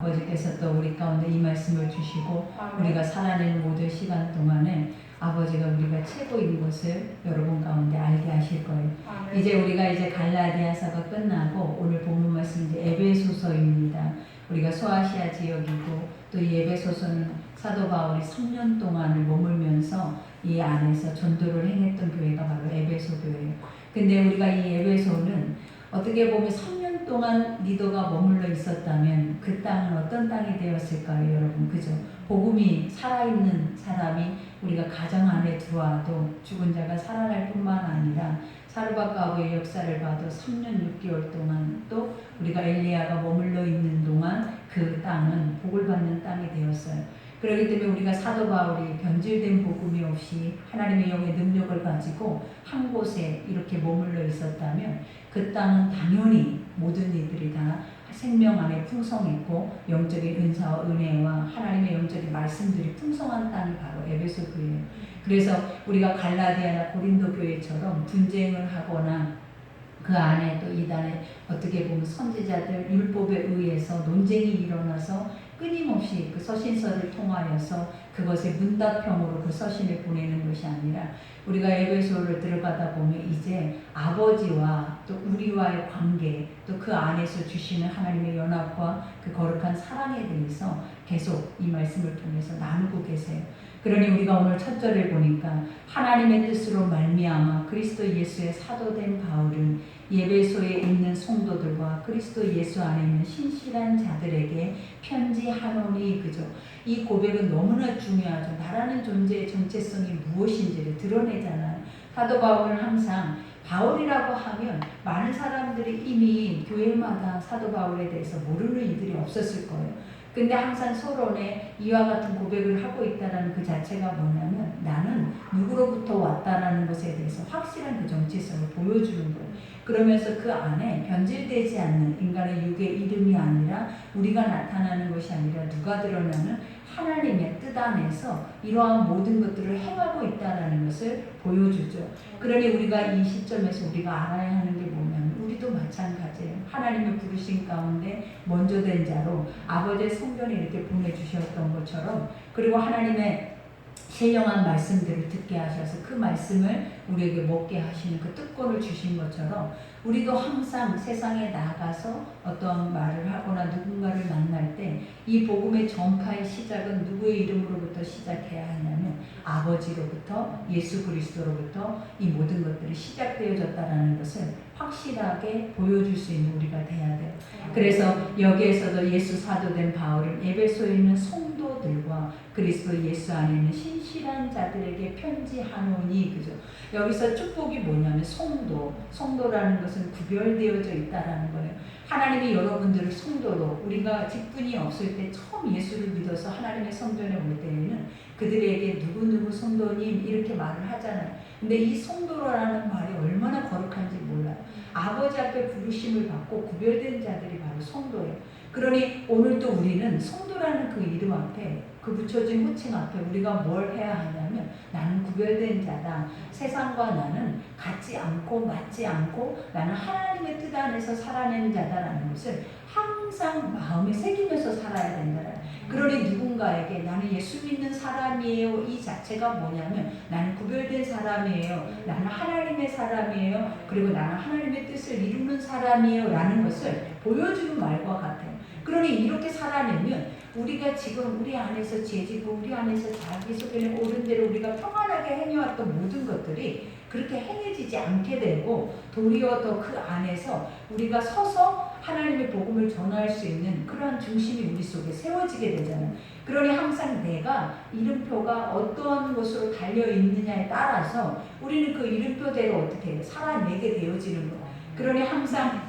아버지께서 또 우리 가운데 이 말씀을 주시고 우리가 살아낸 모든 시간 동안에 아버지가 우리가 최고인 것을 여러분 가운데 알게 하실 거예요. 이제 우리가 이제 갈라디아서가 끝나고 오늘 본문 말씀 이제 에베소서입니다. 우리가 소아시아 지역이고 또 이 에베소서는 사도 바울이 3년 동안을 머물면서 이 안에서 전도를 행했던 교회가 바로 에베소 교회예요. 근데 우리가 이 에베소는 어떻게 보면 3년 동안 리더가 머물러 있었다면 그 땅은 어떤 땅이 되었을까요, 여러분? 그죠? 복음이 살아있는 사람이 우리가 가정 안에 들어와도 죽은 자가 살아날 뿐만 아니라 사르밧가고의 역사를 봐도 3년 6개월 동안 또 우리가 엘리야가 머물러 있는 동안 그 땅은 복을 받는 땅이 되었어요. 그렇기 때문에 우리가 사도 바울이 변질된 복음이 없이 하나님의 영의 능력을 가지고 한 곳에 이렇게 머물러 있었다면 그 땅은 당연히 모든 이들이 다 생명 안에 풍성했고 영적인 은사와 은혜와 하나님의 영적인 말씀들이 풍성한 땅이 바로 에베소 교회예요. 그래서 우리가 갈라디아나 고린도 교회처럼 분쟁을 하거나 그 안에 또 이단에 어떻게 보면 선지자들 율법에 의해서 논쟁이 일어나서 끊임없이 그 서신서를 통하여서 그것의 문답형으로 그 서신을 보내는 것이 아니라 우리가 에베소를 들어가다 보면 이제 아버지와 또 우리와의 관계 또 그 안에서 주시는 하나님의 연합과 그 거룩한 사랑에 대해서 계속 이 말씀을 통해서 나누고 계세요. 그러니 우리가 오늘 첫 절을 보니까 하나님의 뜻으로 말미암아 그리스도 예수의 사도된 바울은 에베소에 있는 성도들과 그리스도 예수 안에 있는 신실한 자들에게 편지하노니. 그죠? 이 고백은 너무나 중요하죠. 나라는 존재의 정체성이 무엇인지를 드러내잖아요. 사도 바울은 항상 바울이라고 하면 많은 사람들이 이미 교회마다 사도 바울에 대해서 모르는 이들이 없었을 거예요. 근데 항상 서론에 이와 같은 고백을 하고 있다는 그 자체가 뭐냐면 나는 누구로부터 왔다라는 것에 대해서 확실한 그 정체성을 보여주는 거예요. 그러면서 그 안에 변질되지 않는 인간의 육의 이름이 아니라 우리가 나타나는 것이 아니라 누가 드러나는 하나님의 뜻 안에서 이러한 모든 것들을 행하고 있다는 것을 보여주죠. 그러니 우리가 이 시점에서 우리가 알아야 하는 게 뭐냐면 우리도 마찬가지예요. 하나님의 부르신 가운데 먼저 된 자로 아버지의 성전에 이렇게 보내주셨던 것처럼 그리고 하나님의 신령한 말씀들을 듣게 하셔서 그 말씀을 우리에게 먹게 하시는 그 특권을 주신 것처럼 우리도 항상 세상에 나가서 어떤 말을 하거나 누군가를 만날 때 이 복음의 전파의 시작은 누구의 이름으로부터 시작해야 하냐면 아버지로부터 예수 그리스도로부터 이 모든 것들이 시작되어졌다는 것을 확실하게 보여줄 수 있는 우리가 돼야 돼요. 그래서 여기에서도 예수 사도된 바울은 에베소에 있는 성도들과 그리스도 예수 안에 있는 신실한 자들에게 편지하노니. 그죠? 여기서 축복이 뭐냐면 성도라는 것은 구별되어져 있다라는 거예요. 하나님이 여러분들을 성도로 우리가 직분이 없을 때 처음 예수를 믿어서 하나님의 성전에 올 때에는 그들에게 누구누구 성도님 이렇게 말을 하잖아요. 근데 이 성도라는 말이 얼마나 거룩한지 몰라요. 아버지 앞에 부르심을 받고 구별된 자들이 바로 성도예요. 그러니 오늘도 우리는 성도라는 그 이름 앞에 그 붙여진 호칭 앞에 우리가 뭘 해야 하냐면 나는 구별된 자다. 세상과 나는 같지 않고 맞지 않고 나는 하나님의 뜻 안에서 살아내는 자다라는 것을 항상 마음에 새기면서 살아야 된다. 그러니 누군가에게 나는 예수 믿는 사람이에요 이 자체가 뭐냐면 나는 구별된 사람이에요. 나는 하나님의 사람이에요. 그리고 나는 하나님의 뜻을 이루는 사람이에요 라는 것을 보여주는 말과 같아요. 그러니 이렇게 살아내면 우리가 지금 우리 안에서 죄지고 우리 안에서 자기소개는 옳은 대로 우리가 평안하게 행해왔던 모든 것들이 그렇게 행해지지 않게 되고 도리어 더 그 안에서 우리가 서서 하나님의 복음을 전할 수 있는 그러한 중심이 우리 속에 세워지게 되잖아요. 그러니 항상 내가 이름표가 어떤 곳으로 달려있느냐에 따라서 우리는 그 이름표대로 어떻게 해요? 살아내게 되어지는 거예요. 그러니 항상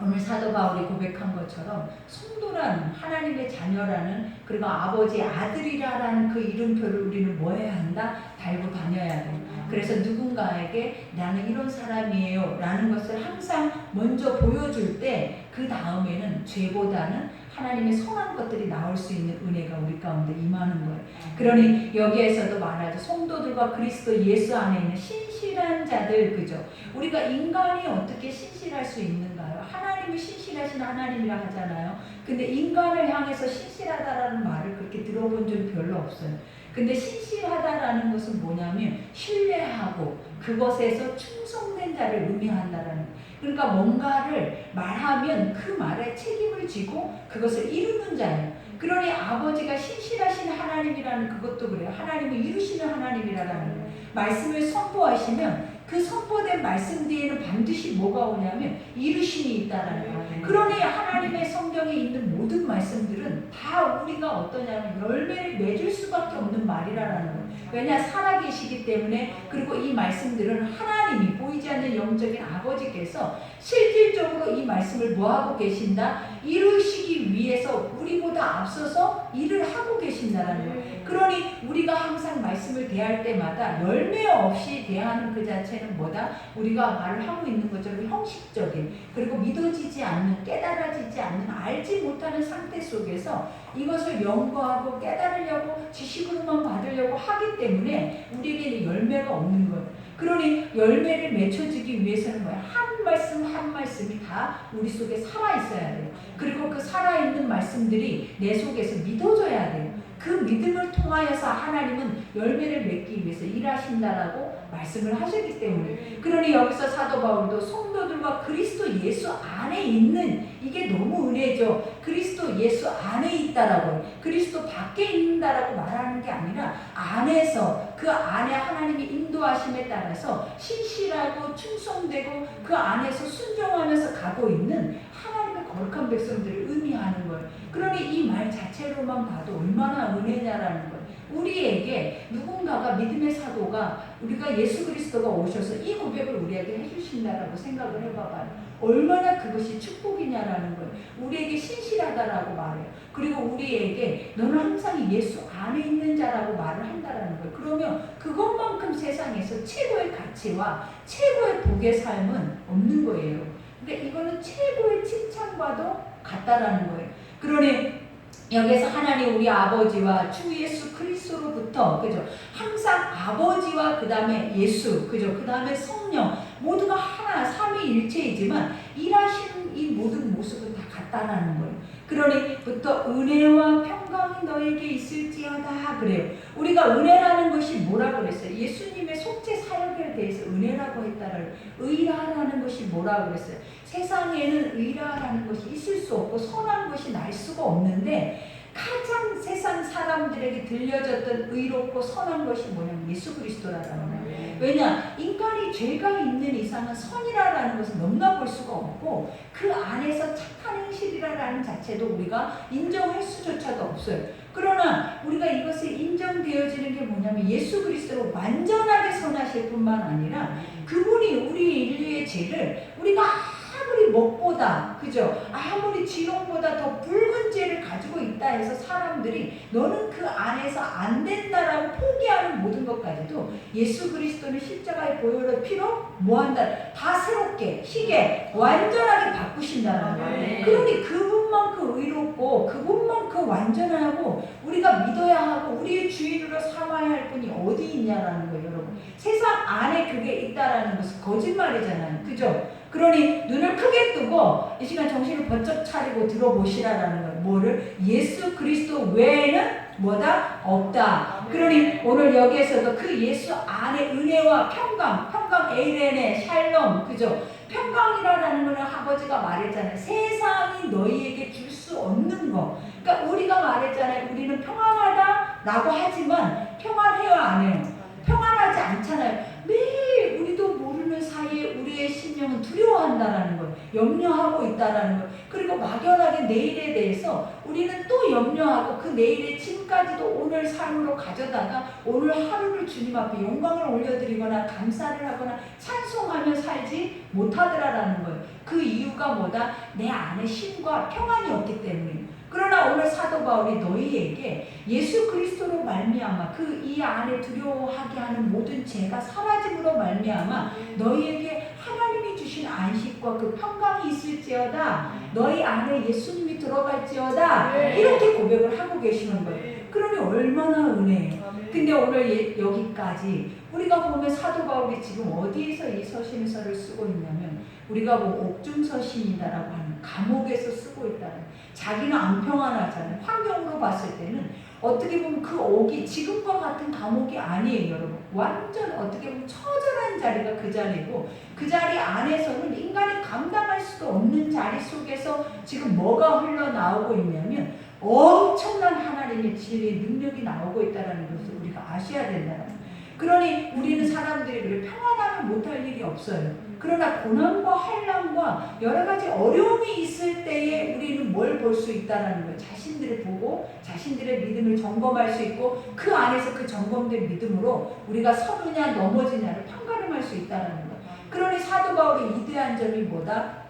오늘 사도 바울이 고백한 것처럼 성도라는 하나님의 자녀라는 그리고 아버지의 아들이라는 그 이름표를 우리는 뭐 해야 한다? 달고 다녀야 돼요. 그래서 누군가에게 나는 이런 사람이에요 라는 것을 항상 먼저 보여줄 때 그 다음에는 죄보다는 하나님의 선한 것들이 나올 수 있는 은혜가 우리 가운데 임하는 거예요. 그러니 여기에서도 말하죠. 성도들과 그리스도 예수 안에 있는 신실한 자들, 그죠? 우리가 인간이 어떻게 신실할 수 있는가요? 하나님이 신실하신 하나님이라 하잖아요. 근데 인간을 향해서 신실하다라는 말을 그렇게 들어본 적이 별로 없어요. 근데 신실하다라는 것은 뭐냐면 신뢰하고 그것에서 충성된 자를 의미한다라는, 그러니까 뭔가를 말하면 그 말에 책임을 지고 그것을 이루는 자예요. 그러니 아버지가 신실하신 하나님이라는 그것도 그래요. 하나님을 이루시는 하나님이라는 거예요. 말씀을 선포하시면 그 선포된 말씀 뒤에는 반드시 뭐가 오냐면 이루심이 있다라는 거예요. 그러니 하나님의 성경에 있는 모든 말씀들은 다 우리가 어떠냐면 열매를 맺을 수밖에 없는 말이라는 거예요. 왜냐? 살아계시기 때문에. 그리고 이 말씀들은 하나님이 보이지 않는 영적인 아버지께서 실질적으로 이 말씀을 뭐하고 계신다? 이루시기 위해서 우리보다 앞서서 일을 하고 계신다는 거예요. 그러니 우리가 항상 말씀을 대할 때마다 열매 없이 대하는 그 자체는 뭐다? 우리가 말을 하고 있는 것처럼 형식적인, 그리고 믿어지지 않는, 깨달아지지 않는, 알지 못하는 상태 속에서 이것을 연구하고 깨달으려고 지식으로만 받으려고 하기 때문에 우리에게는 열매가 없는 거예요. 그러니 열매를 맺혀지기 위해서는 뭐야? 한 말씀 한 말씀이 다 우리 속에 살아있어야 돼요. 그리고 그 살아있는 말씀들이 내 속에서 믿어져야 돼요. 그 믿음을 통하여서 하나님은 열매를 맺기 위해서 일하신다라고 말씀을 하셨기 때문에. 그러니 여기서 사도 바울도 성도들과 그리스도 예수 안에 있는, 이게 너무 은혜죠. 그리스도 예수 안에 있다라고, 그리스도 밖에 있는다라고 말하는 게 아니라 안에서, 그 안에 하나님의 인도하심에 따라서 신실하고 충성되고 그 안에서 순종하면서 가고 있는 하나님의 거룩한 백성들을 의미하는 거예요. 그러니 이 말 자체로만 봐도 얼마나 은혜냐라는 거예요. 우리에게 누군가가 믿음의 사도가, 우리가 예수 그리스도가 오셔서 이 고백을 우리에게 해주신다라고 생각을 해봐봐요. 얼마나 그것이 축복이냐라는 거예요. 우리에게 신실하다라고 말해요. 그리고 우리에게 너는 항상 예수 안에 있는 자라고 말을 한다라는 거예요. 그러면 그것만큼 세상에서 최고의 가치와 최고의 복의 삶은 없는 거예요. 근데 이거는 최고의 칭찬과도 같다라는 거예요. 그러니 여기서 하나님 우리 아버지와 주 예수 그리스도로부터, 그죠? 항상 아버지와 그 다음에 예수, 그죠? 그 다음에 성령, 모두가 하나, 삼위일체이지만 일하시는 이 모든 모습은 다 같다라는 거예요. 그러니부터 은혜와 평강이 너에게 있을지어다 그래요. 우리가 은혜라는 것이 뭐라고 그랬어요? 예수님의 속죄 사역에 대해서 은혜라고 했다를, 의라라는 것이 뭐라고 그랬어요? 세상에는 의라라는 것이 있을 수 없고 선한 것이 날 수가 없는데 가장 세상 사람들에게 들려졌던 의롭고 선한 것이 뭐냐면 예수 그리스도라는 거예요. 왜냐? 인간이 죄가 있는 이상은 선이라는 것을 넘나볼 수가 없고 그 안에서 착한 행실이라는 자체도 우리가 인정할 수조차도 없어요. 그러나 우리가 이것이 인정되어지는 게 뭐냐면 예수 그리스도로 완전하게 선하실 뿐만 아니라 그분이 우리 인류의 죄를 우리가 아무리 먹보다, 그죠? 아무리 지렁보다 더 붉은 죄를 가지고 있다 해서 사람들이 너는 그 안에서 안 된다라고 포기하는 모든 것까지도 예수 그리스도는 십자가의 보혈의 피로 뭐한다? 다 새롭게, 희게, 완전하게 바꾸신다는 거예요. 그러니 그분만큼 의롭고 그분만큼 완전하고 우리가 믿어야 하고 우리의 주인으로 삼아야 할 분이 어디 있냐라는 거예요, 여러분. 세상 안에 그게 있다라는 것은 거짓말이잖아요, 그죠? 그러니 눈을 크게 뜨고 이 시간 정신을 번쩍 차리고 들어보시라라는 거예요. 뭐를? 예수 그리스도 외에는 뭐다? 없다. 그러니 오늘 여기에서도 그 예수 안에 은혜와 평강, 에이레네, 샬롬, 그죠? 평강이라는 거는 아버지가 말했잖아요. 세상이 너희에게 줄 수 없는 거. 그러니까 우리가 말했잖아요. 우리는 평안하다라고 하지만 평안해요, 안 해요? 평안하지 않잖아요. 매일 우리도 모르는 사이에 우리의 심령은 두려워한다라는 거예요. 염려하고 있다라는 거예요. 그리고 막연하게 내일에 대해서 우리는 또 염려하고 그 내일의 짐까지도 오늘 삶으로 가져다가 오늘 하루를 주님 앞에 영광을 올려드리거나 감사를 하거나 찬송하며 살지 못하더라라는 거예요. 그 이유가 뭐다? 내 안에 쉼과 평안이 없기 때문에. 그러나 오늘 사도 바울이 너희에게 예수 그리스도로 말미암아 그 이 안에 두려워하게 하는 모든 죄가 사라짐으로 말미암아 너희에게 하나님이 주신 안식과 그 평강이 있을지어다. 너희 안에 예수님이 들어갈지어다. 이렇게 고백을 하고 계시는 거예요. 그러니 얼마나 은혜예요. 근데 오늘 여기까지 우리가 보면 사도 바울이 지금 어디에서 이 서신서를 쓰고 있냐면 우리가 뭐 옥중서신이다라고 하는 감옥에서 쓰고 있다는, 자기는 안 평안하잖아요. 환경으로 봤을 때는 어떻게 보면 그 옥이 지금과 같은 감옥이 아니에요, 여러분. 완전 어떻게 보면 처절한 자리가 그 자리고, 그 자리 안에서는 인간이 감당할 수도 없는 자리 속에서 지금 뭐가 흘러나오고 있냐면 엄청난 하나님의 지혜의 능력이 나오고 있다는 것을 우리가 아셔야 된다는 거예요. 그러니 우리는 사람들이 그래 평안하면 못할 일이 없어요. 그러나 고난과 환난과 여러 가지 어려움이 있을 때에 우리는 뭘 볼 수 있다는 거예요. 자신들을 보고 자신들의 믿음을 점검할 수 있고 그 안에서 그 점검된 믿음으로 우리가 서느냐 넘어지냐를 판가름할 수 있다는 거예요. 그러니 사도 바울의 위대한 점이 뭐다?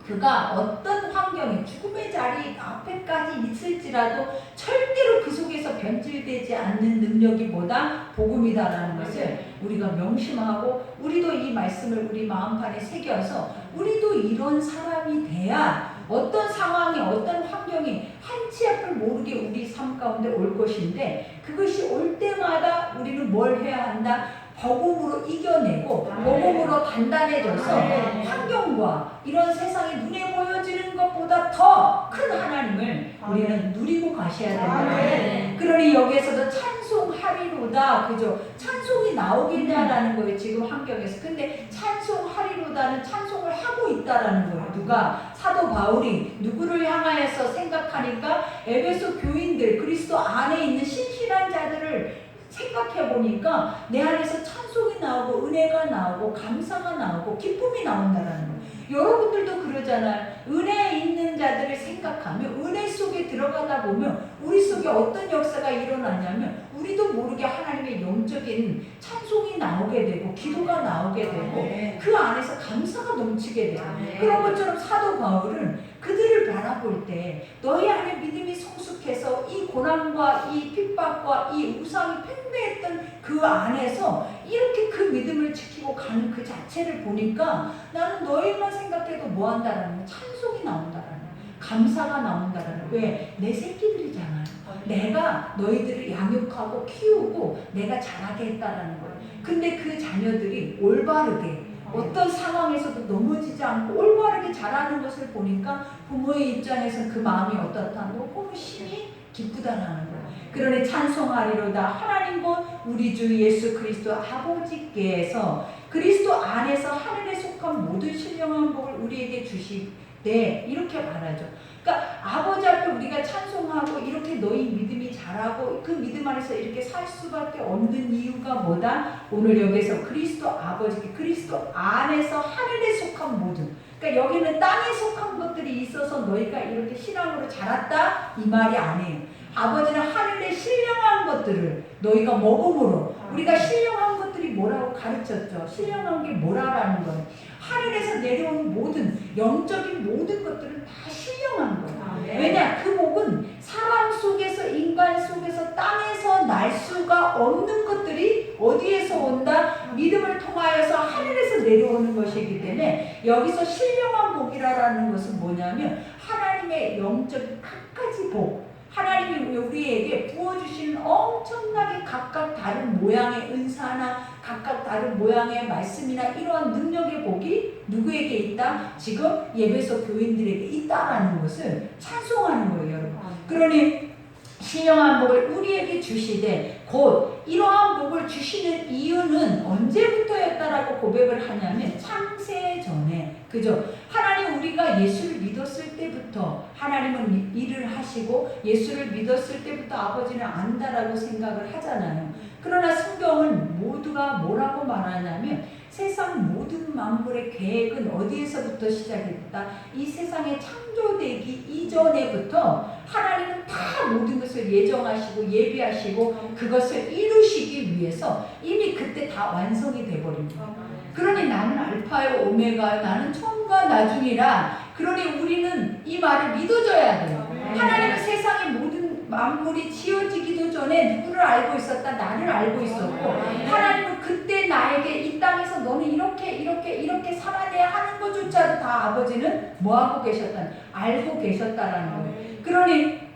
그가 어떤 환경에 죽음의 자리 앞에까지 있을지라도 절대로 그 속에서 변질되지 않는 능력이 뭐다? 복음이다라는 것을 우리가 명심하고 우리도 이 말씀을 우리 마음판에 새겨서 우리도 이런 사람이 돼야 어떤 상황이 어떤 환경이 한 치 앞을 모르게 우리 삶 가운데 올 것인데 그것이 올 때마다 우리는 뭘 해야 한다? 복음으로 이겨내고 복음으로 단단해져서 환경과 이런 세상이 눈에 보여지는 것보다 더 큰 하나님을 우리는 누리고 가셔야 된다. 그러니 여기에서도 찬송하리로다, 그죠? 찬송이 나오겠냐라는 거예요, 지금 환경에서. 근데 찬송하리로다는 찬송을 하고 있다라는 거예요. 누가? 사도 바울이 누구를 향하여서 생각하니까 에베소 교인들, 그리스도 안에 있는 신실한 자들을 생각해 보니까 내 안에서 찬송이 나오고 은혜가 나오고 감사가 나오고 기쁨이 나온다는 거예요. 여러분들도 그러잖아요. 은혜 있는 자들을 생각하며 은혜 속에 들어가다 보면 우리 속에 어떤 역사가 일어나냐면 우리도 모르게 하나님의 영적인 찬송이 나오게 되고 기도가 나오게 되고 그 안에서 감사가 넘치게 돼요. 그런 것처럼 사도 바울은 그들을 바라볼 때 너희 안에 믿음이 성숙해서 이 고난과 이 핍박과 이 우상이 팽배했던 그 안에서 이렇게 그 믿음을 지키고 가는 그 자체를 보니까 나는 너희만 생각해도 뭐 한다라는 찬송이 나온다라는 거예요. 감사가 나온다라는 거예요. 왜? 내 새끼들이잖아요. 내가 너희들을 양육하고 키우고 내가 자라게 했다라는 거예요. 근데 그 자녀들이 올바르게 어떤 상황에서도 넘어지지 않고 올바르게 자라는 것을 보니까 부모의 입장에서는 그 마음이 어떻다? 너무 심히 기쁘다라는 거예요. 그러니 찬송하리로다. 하나님 곧 우리 주 예수 그리스도 아버지께서 그리스도 안에서 하늘에 속한 모든 신령한 복을 우리에게 주시되 이렇게 말하죠. 그러니까 아버지 앞에 우리가 찬송하고 이렇게 너희 믿음이 자라고 그 믿음 안에서 이렇게 살 수밖에 없는 이유가 뭐다? 오늘 여기서 그리스도 아버지께 그리스도 안에서 하늘에 속한 모든, 그러니까 여기는 땅에 속한 것들이 있어서 너희가 이렇게 신앙으로 자랐다 이 말이 아니에요. 아버지는 하늘에 신령한 것들을 너희가 먹음으로, 우리가 신령한 것들이 뭐라고 가르쳤죠? 신령한 게 뭐라라는 거예요. 하늘에서 내려온 모든 영적인 모든 것들은 다 신령한 거예요. 왜냐? 그 복은 사람 속에서 인간 속에서 땅에서 날 수가 없는 것들이 어디에서 온다? 믿음을 통하여서 하늘에서 내려오는 것이기 때문에 여기서 신령한 복이라는 것은 뭐냐면 하나님의 영적인 갖가지 복, 하나님이 우리에게 부어주시는 엄청나게 각각 다른 모양의 은사나 각각 다른 모양의 말씀이나 이러한 능력의 복이 누구에게 있다? 지금 예배소 교인들에게 있다라는 것을 찬송하는 거예요, 여러분. 그러니 신령한 복을 우리에게 주시되 곧 이러한 복을 주시는 이유는 언제부터였다라고 고백을 하냐면 창세 전에, 그죠? 하나님 우리가 예수를 믿었을 때부터 하나님은 일을 하시고 예수를 믿었을 때부터 아버지는 안다라고 생각을 하잖아요. 그러나 성경은 모두가 뭐라고 말하냐면 세상 모든 만물의 계획은 어디에서부터 시작했다? 이 세상의 창조되기 이전에부터 하나님은 다 모든 것을 예정하시고 예비하시고 그것을 이루시기 위해서 이미 그때 다 완성이 돼버립니다. 그러니 나는 알파요 오메가요, 나는 처음과 나중이라. 그러니 우리는 이 말을 믿어줘야 돼요. 하나님은 세상의 모든 만물이 지어지기도 전에 누구를 알고 있었다? 나를 알고 있었고, 하나님은 그때 나에게 이 땅에서 너는 이렇게 살아내야 하는 것조차도 다 아버지는 뭐하고 계셨다? 알고 계셨다라는 거예요. 그러니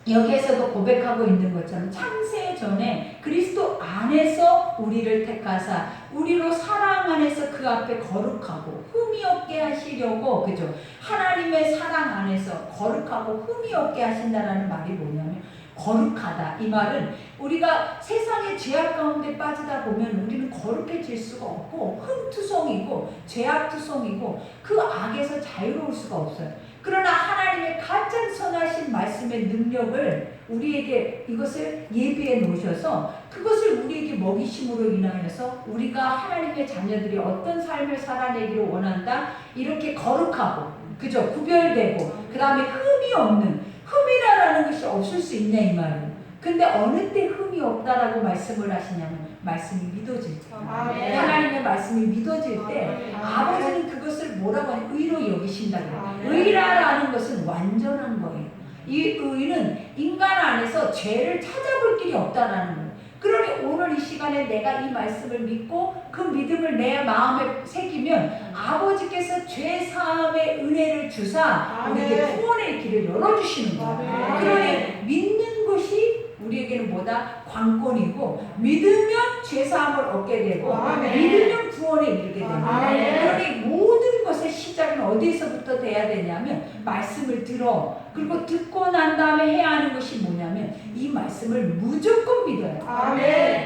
여기에서도 고백하고 있는 것처럼 창세 전에 그리스도 안에서 우리를 택하사 우리로 사랑 안에서 그 앞에 거룩하고 흠이 없게 하시려고, 그죠? 하나님의 사랑 안에서 거룩하고 흠이 없게 하신다라는 말이 뭐냐면 거룩하다. 이 말은 우리가 세상의 죄악 가운데 빠지다 보면 우리는 거룩해질 수가 없고 흠투성이고 죄악투성이고 그 악에서 자유로울 수가 없어요. 그러나 하나님의 가장 선하신 말씀의 능력을 우리에게 이것을 예비해 놓으셔서 그것을 우리에게 먹이심으로 인하여서 우리가 하나님의 자녀들이 어떤 삶을 살아내기를 원한다. 이렇게 거룩하고, 그죠? 구별되고, 그 다음에 흠이 없는, 흠이라는 것이 없을 수 있냐 이 말은. 근데 어느 때 흠이 없다라고 말씀을 하시냐면 말씀이 믿어질 때, 하나님의 말씀이 믿어질 때 아버지는 그것을 뭐라고 하냐, 의로 여기신다고요. 의라는 것은 완전한 거예요. 이 의는 인간 안에서 죄를 찾아볼 길이 없다라는 거예요. 그러니 오늘 이 시간에 내가 이 말씀을 믿고 그 믿음을 내 마음에 새기면 아버지께서 죄 사함의 은혜를 주사 우리에게 구원의 길을 열어주시는 거예요. 그러니 믿는 것이 우리에게는 뭐다? 관건이고, 믿으면 죄사함을 얻게 되고, 믿으면 구원에 이르게 됩니다. 그러니 모든 것의 시작은 어디에서부터 돼야 되냐면 말씀을 들어, 그리고 듣고 난 다음에 해야 하는 것이 뭐냐면 이 말씀을 무조건 믿어요.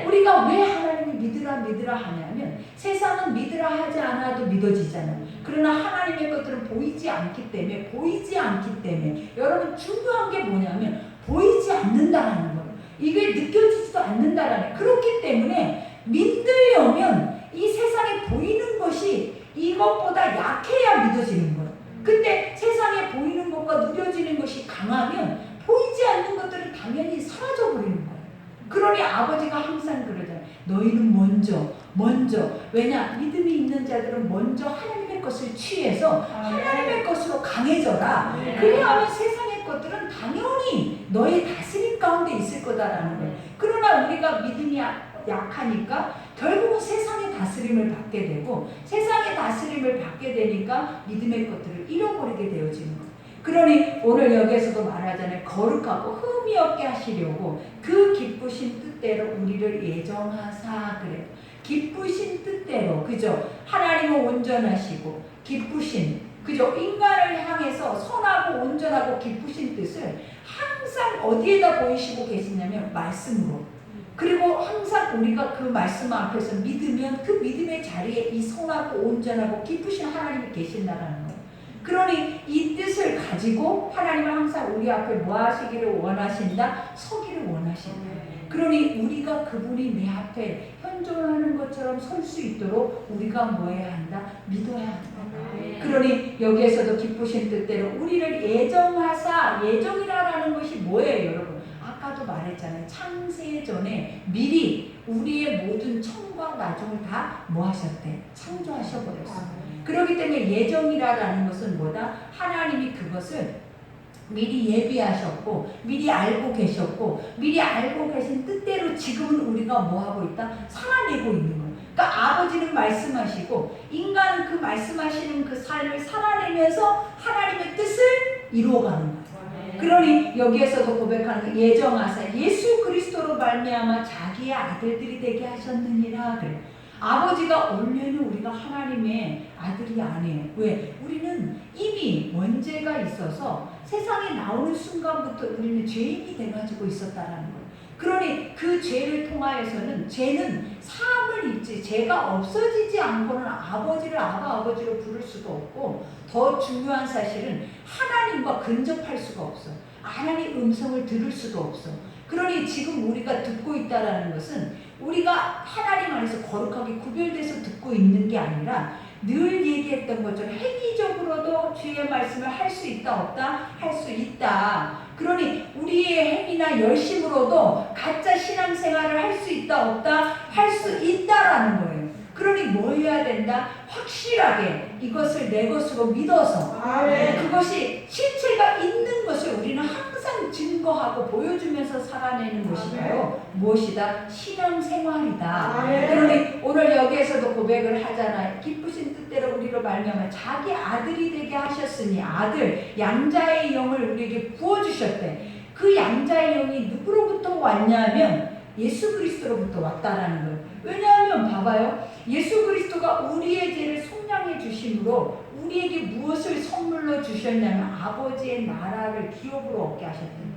우리가 왜 하나님을 믿으라 하냐면 세상은 믿으라 하지 않아도 믿어지잖아요. 그러나 하나님의 것들은 보이지 않기 때문에 여러분 중요한 게 뭐냐면 보이지 않는다라는 거예요. 이게 느껴지지도 않는다라는. 그렇기 때문에 믿으려면 이 세상에 보이는 것이 이것보다 약해야 믿어지는 거예요. 근데 세상에 보이는 것과 누려지는 것이 강하면 보이지 않는 것들은 당연히 사라져 버리는 거예요. 그러니 아버지가 항상 그러잖아요. 너희는 먼저 왜냐? 믿음이 있는 자들은 먼저 하나님의 것을 취해서 하나님의 것으로 강해져라. 그래야하면 세상의 것들은 당연히 너의 다스림 가운데 있을 거다라는 거예요. 그러나 우리가 믿음이 약하니까 결국은 세상의 다스림을 받게 되고, 세상의 다스림을 받게 되니까 믿음의 것들을 잃어버리게 되어지는 거예요. 그러니 오늘 여기에서도 말하잖아요. 거룩하고 흠이 없게 하시려고 그 기쁘신 뜻대로 우리를 예정하사 그래요. 기쁘신 뜻대로, 그죠? 하나님은 온전하시고 기쁘신, 그죠? 인간을 향해서 선하고 온전하고 기쁘신 뜻을 항상 어디에다 보이시고 계시냐면 말씀으로. 그리고 항상 우리가 그 말씀 앞에서 믿으면 그 믿음의 자리에 이 선하고 온전하고 기쁘신 하나님이 계신다는 거예요. 그러니 이 뜻을 가지고 하나님은 항상 우리 앞에 뭐 하시기를 원하신다? 서기를 원하신다. 그러니 우리가 그분이 내 앞에 현존하는 것처럼 설 수 있도록 우리가 뭐 해야 한다? 믿어야 한다. 그러니 여기에서도 기쁘신 뜻대로 우리를 예정하사, 예정이라는 것이 뭐예요 여러분? 아까도 말했잖아요. 창세 전에 미리 우리의 모든 청과 나중을 다 뭐 하셨대? 창조하셔버렸어요. 그렇기 때문에 예정이라는 것은 뭐다? 하나님이 그것을 미리 예비하셨고 미리 알고 계셨고 미리 알고 계신 뜻대로 지금은 우리가 뭐하고 있다? 살아내고 있는 거예요. 그러니까 아버지는 말씀하시고 인간은 그 말씀하시는 그 삶을 살아내면서 하나님의 뜻을 이루어가는 거예요. 그러니 여기에서도 고백하는 거, 예정하사 예수 그리스도로 말미암아 자기의 아들들이 되게 하셨느니라 그래요. 아버지가 원래는 우리가 하나님의 아들이 아니에요. 왜? 우리는 이미 원죄가 있어서 세상에 나오는 순간부터 우리는 죄인이 돼가지고 있었다라는 거예요. 그러니 그 죄를 통하여서는 죄는 사함을 입지, 죄가 없어지지 않고는 아버지를 아버지로 부를 수도 없고, 더 중요한 사실은 하나님과 근접할 수가 없어. 하나님 음성을 들을 수도 없어. 그러니 지금 우리가 듣고 있다라는 것은 우리가 하나님 안에서 거룩하게 구별돼서 듣고 있는 게 아니라 늘 얘기했던 것처럼 행위적으로도 주의 말씀을 할 수 있다 없다? 할 수 있다. 그러니 우리의 행위나 열심으로도 가짜 신앙생활을 할 수 있다 없다? 할 수 있다라는 거예요. 그러니 뭐 해야 된다? 확실하게 이것을 내 것으로 믿어서 그것이 실체가 있는 것을 우리는 항상 항상 증거하고 보여주면서 살아내는 것이가요. 무엇이다? 신앙생활이다. 그러니 오늘 여기에서도 고백을 하잖아요. 기쁘신 뜻대로 우리로 말미암아 자기 아들이 되게 하셨으니, 아들 양자의 영을 우리에게 부어주셨대. 그 양자의 영이 누구로부터 왔냐면 예수 그리스도로부터 왔다라는 거예요. 왜냐하면 봐봐요. 예수 그리스도가 우리의 죄를 속량해 주심으로 우리에게 무엇을 선물로 주셨냐면 아버지의 나라를 기업으로 얻게 하셨대요.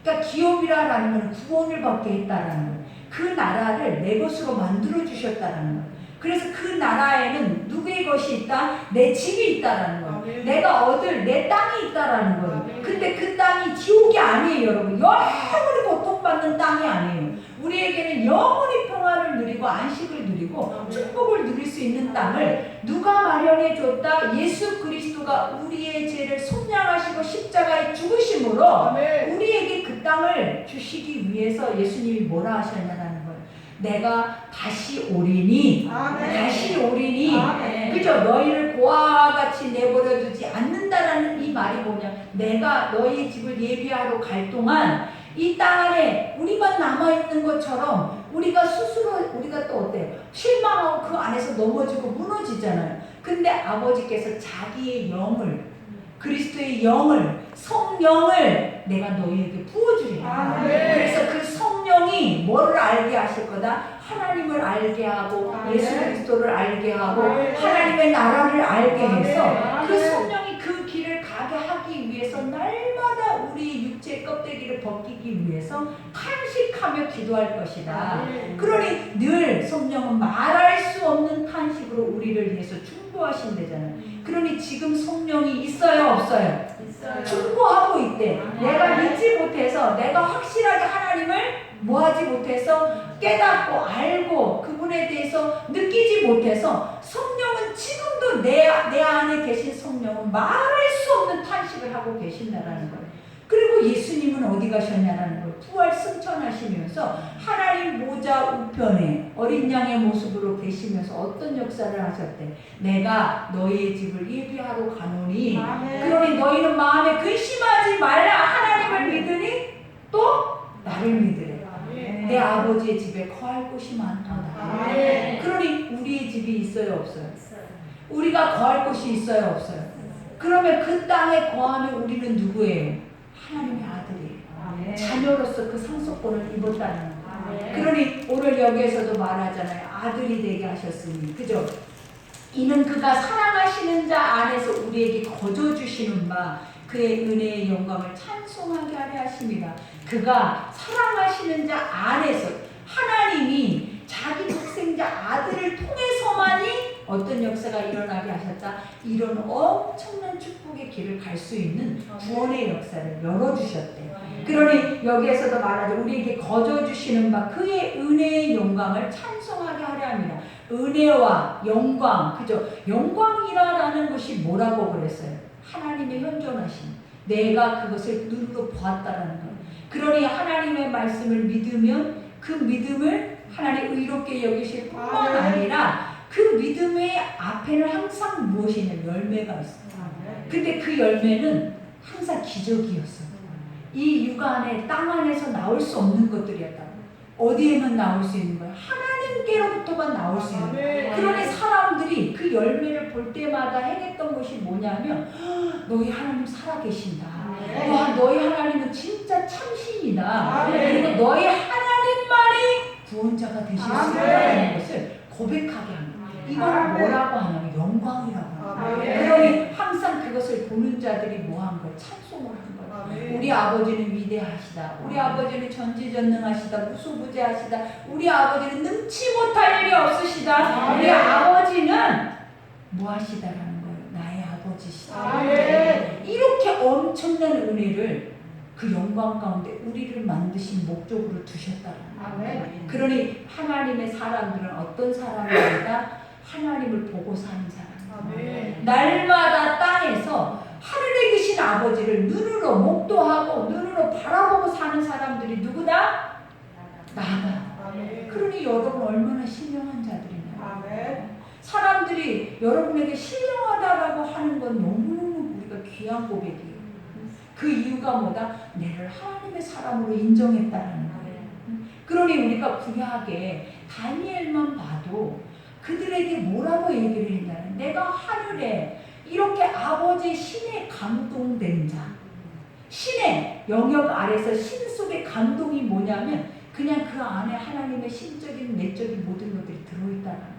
그러니까 기업이라는 건 구원을 받게 했다라는 거예요. 그 나라를 내 것으로 만들어 주셨다라는 거예요. 그래서 그 나라에는 누구의 것이 있다? 내 집이 있다라는 거예요. 내가 얻을 내 땅이 있다라는 거예요. 근데 그 땅이 지옥이 아니에요, 여러분. 영원히 고통받는 땅이 아니에요. 우리에게는 영원히 평화를 누리고 안식을 누리고 축복을 누릴 수 있는 땅을 누가 마련해 줬다? 예수 그리스도가 우리의 죄를 속량하시고 십자가에 죽으심으로 우리에게 그 땅을 주시기 위해서 예수님이 뭐라 하셨냐는 거예요. 내가 다시 오리니, 다시 오리니, 그죠? 너희를 고아와 같이 내버려 두지 않는다라는 이 말이 뭐냐? 내가 너희 집을 예비하러 갈 동안 이 땅 안에 우리만 남아있는 것처럼 우리가 스스로, 우리가 또 어때요? 실망하고 그 안에서 넘어지고 무너지잖아요. 근데 아버지께서 자기의 영을, 그리스도의 영을, 성령을 내가 너희에게 부어주래. 그래서 그 성령이 뭐를 알게 하실 거다? 하나님을 알게 하고 예수 그리스도를 알게 하고 하나님의 나라를 알게 해서 그 성령이 그 길을 가게 하기 위해서 날마다 우리 육체의 껍데기를 벗기기 위해서 탄식하며 기도할 것이다. 그러니 늘 성령은 말할 수 없는 탄식으로 우리를 위해서 충고하신대잖아요. 그러니 지금 성령이 있어요, 없어요? 충고하고 있대. 내가 믿지 못해서, 내가 확실하게 하나님을 뭐하지 못해서 깨닫고 알고 그분에 대해서 느끼지 못해서 성령은 지금도 내 안에 계신 성령은 말할 수 없는 탄식을 하고 계신다라는 거예요. 그리고 예수님은 어디 가셨냐라는 거예요. 부활 승천하시면서 하나님 보좌 우편에 어린 양의 모습으로 계시면서 어떤 역사를 하셨대? 내가 너희의 집을 예비하러 가노니 그러니 너희는 마음에 근심하지 말라. 하나님을 믿으니 또 나를 믿으래. 내 아버지의 집에 거할 곳이 많도다. 그러니 우리의 집이 있어요, 없어요? 우리가 거할 곳이 있어요, 없어요? 그러면 그 땅에 거하면 우리는 누구예요? 하나님의 아들이에요. 자녀로서 그 상속권을 입었다는 거예요. 그러니 오늘 여기에서도 말하잖아요. 아들이 되게 하셨으니, 그죠? 이는 그가 사랑하시는 자 안에서 우리에게 거저주시는 바 그의 은혜의 영광을 찬송하게 하려 하십니다. 그가 사랑하시는 자 안에서 하나님이 자기 독생자 아들을 통해서만이 어떤 역사가 일어나게 하셨다? 이런 엄청난 축복의 길을 갈 수 있는 구원의 역사를 열어주셨대. 그러니 여기에서도 말하죠. 우리에게 거저주시는 바 그의 은혜의 영광을 찬송하게 하려 합니다. 은혜와 영광, 그죠? 영광이라는 것이 뭐라고 그랬어요? 하나님의 현존하심. 내가 그것을 눈으로 보았다라는 거예요. 그러니 하나님의 말씀을 믿으면 그 믿음을 하나님 의롭게 여기실 뿐만 아니라 그 믿음의 앞에는 항상 무엇이냐? 열매가 있어요. 근데 그 열매는 항상 기적이었어요. 이 육아 안에, 땅 안에서 나올 수 없는 것들이었다. 어디에만 나올 수 있는 거예요? 하나님께로부터만 나올 수 있는 거예요. 그러니 사람들이 그 열매를 볼 때마다 행했던 것이 뭐냐면 너희 하나님 살아계신다. 와, 너희 하나님은 진짜 참신이다. 그리고 너희 하나님만이 구원자가 되실 수 있다는 것을 고백하게 합니다. 이걸 뭐라고 하냐면 영광이라고 합니다. 그러니 항상 그것을 보는 자들이 뭐한 거예요? 찬송을 한 거예요. 우리 아버지는 위대하시다. 우리 아버지는 전지전능하시다. 무소부재하시다. 우리 아버지는 능치 못할 일이 없으시다. 우리 아버지는 무하시다라는 거예요. 나의 아버지시다. 이렇게 엄청난 은혜를 그 영광 가운데 우리를 만드신 목적으로 두셨다라는 거예요. 그러니 하나님의 사람들은 어떤 사람들이다? 하나님을 보고 사는 사람. 날마다 땅에서 하늘에 계신 아버지를 눈으로 목도하고 눈으로 바라보고 사는 사람들이 누구다? 나다. 그러니 여러분 얼마나 신령한 자들이냐. 사람들이 여러분에게 신령하다라고 하는 건 너무너무 우리가 귀한 고백이에요. 그 이유가 뭐다? 내를 하나님의 사람으로 인정했다는 거예요. 그러니 우리가 구약에 다니엘만 봐도 그들에게 뭐라고 얘기를 했냐면 내가 하늘에 이렇게 아버지 신에 감동된 자, 신의 영역 아래서 신 속의 감동이 뭐냐면 그냥 그 안에 하나님의 신적인 내적인 모든 것들이 들어있다는 거예요.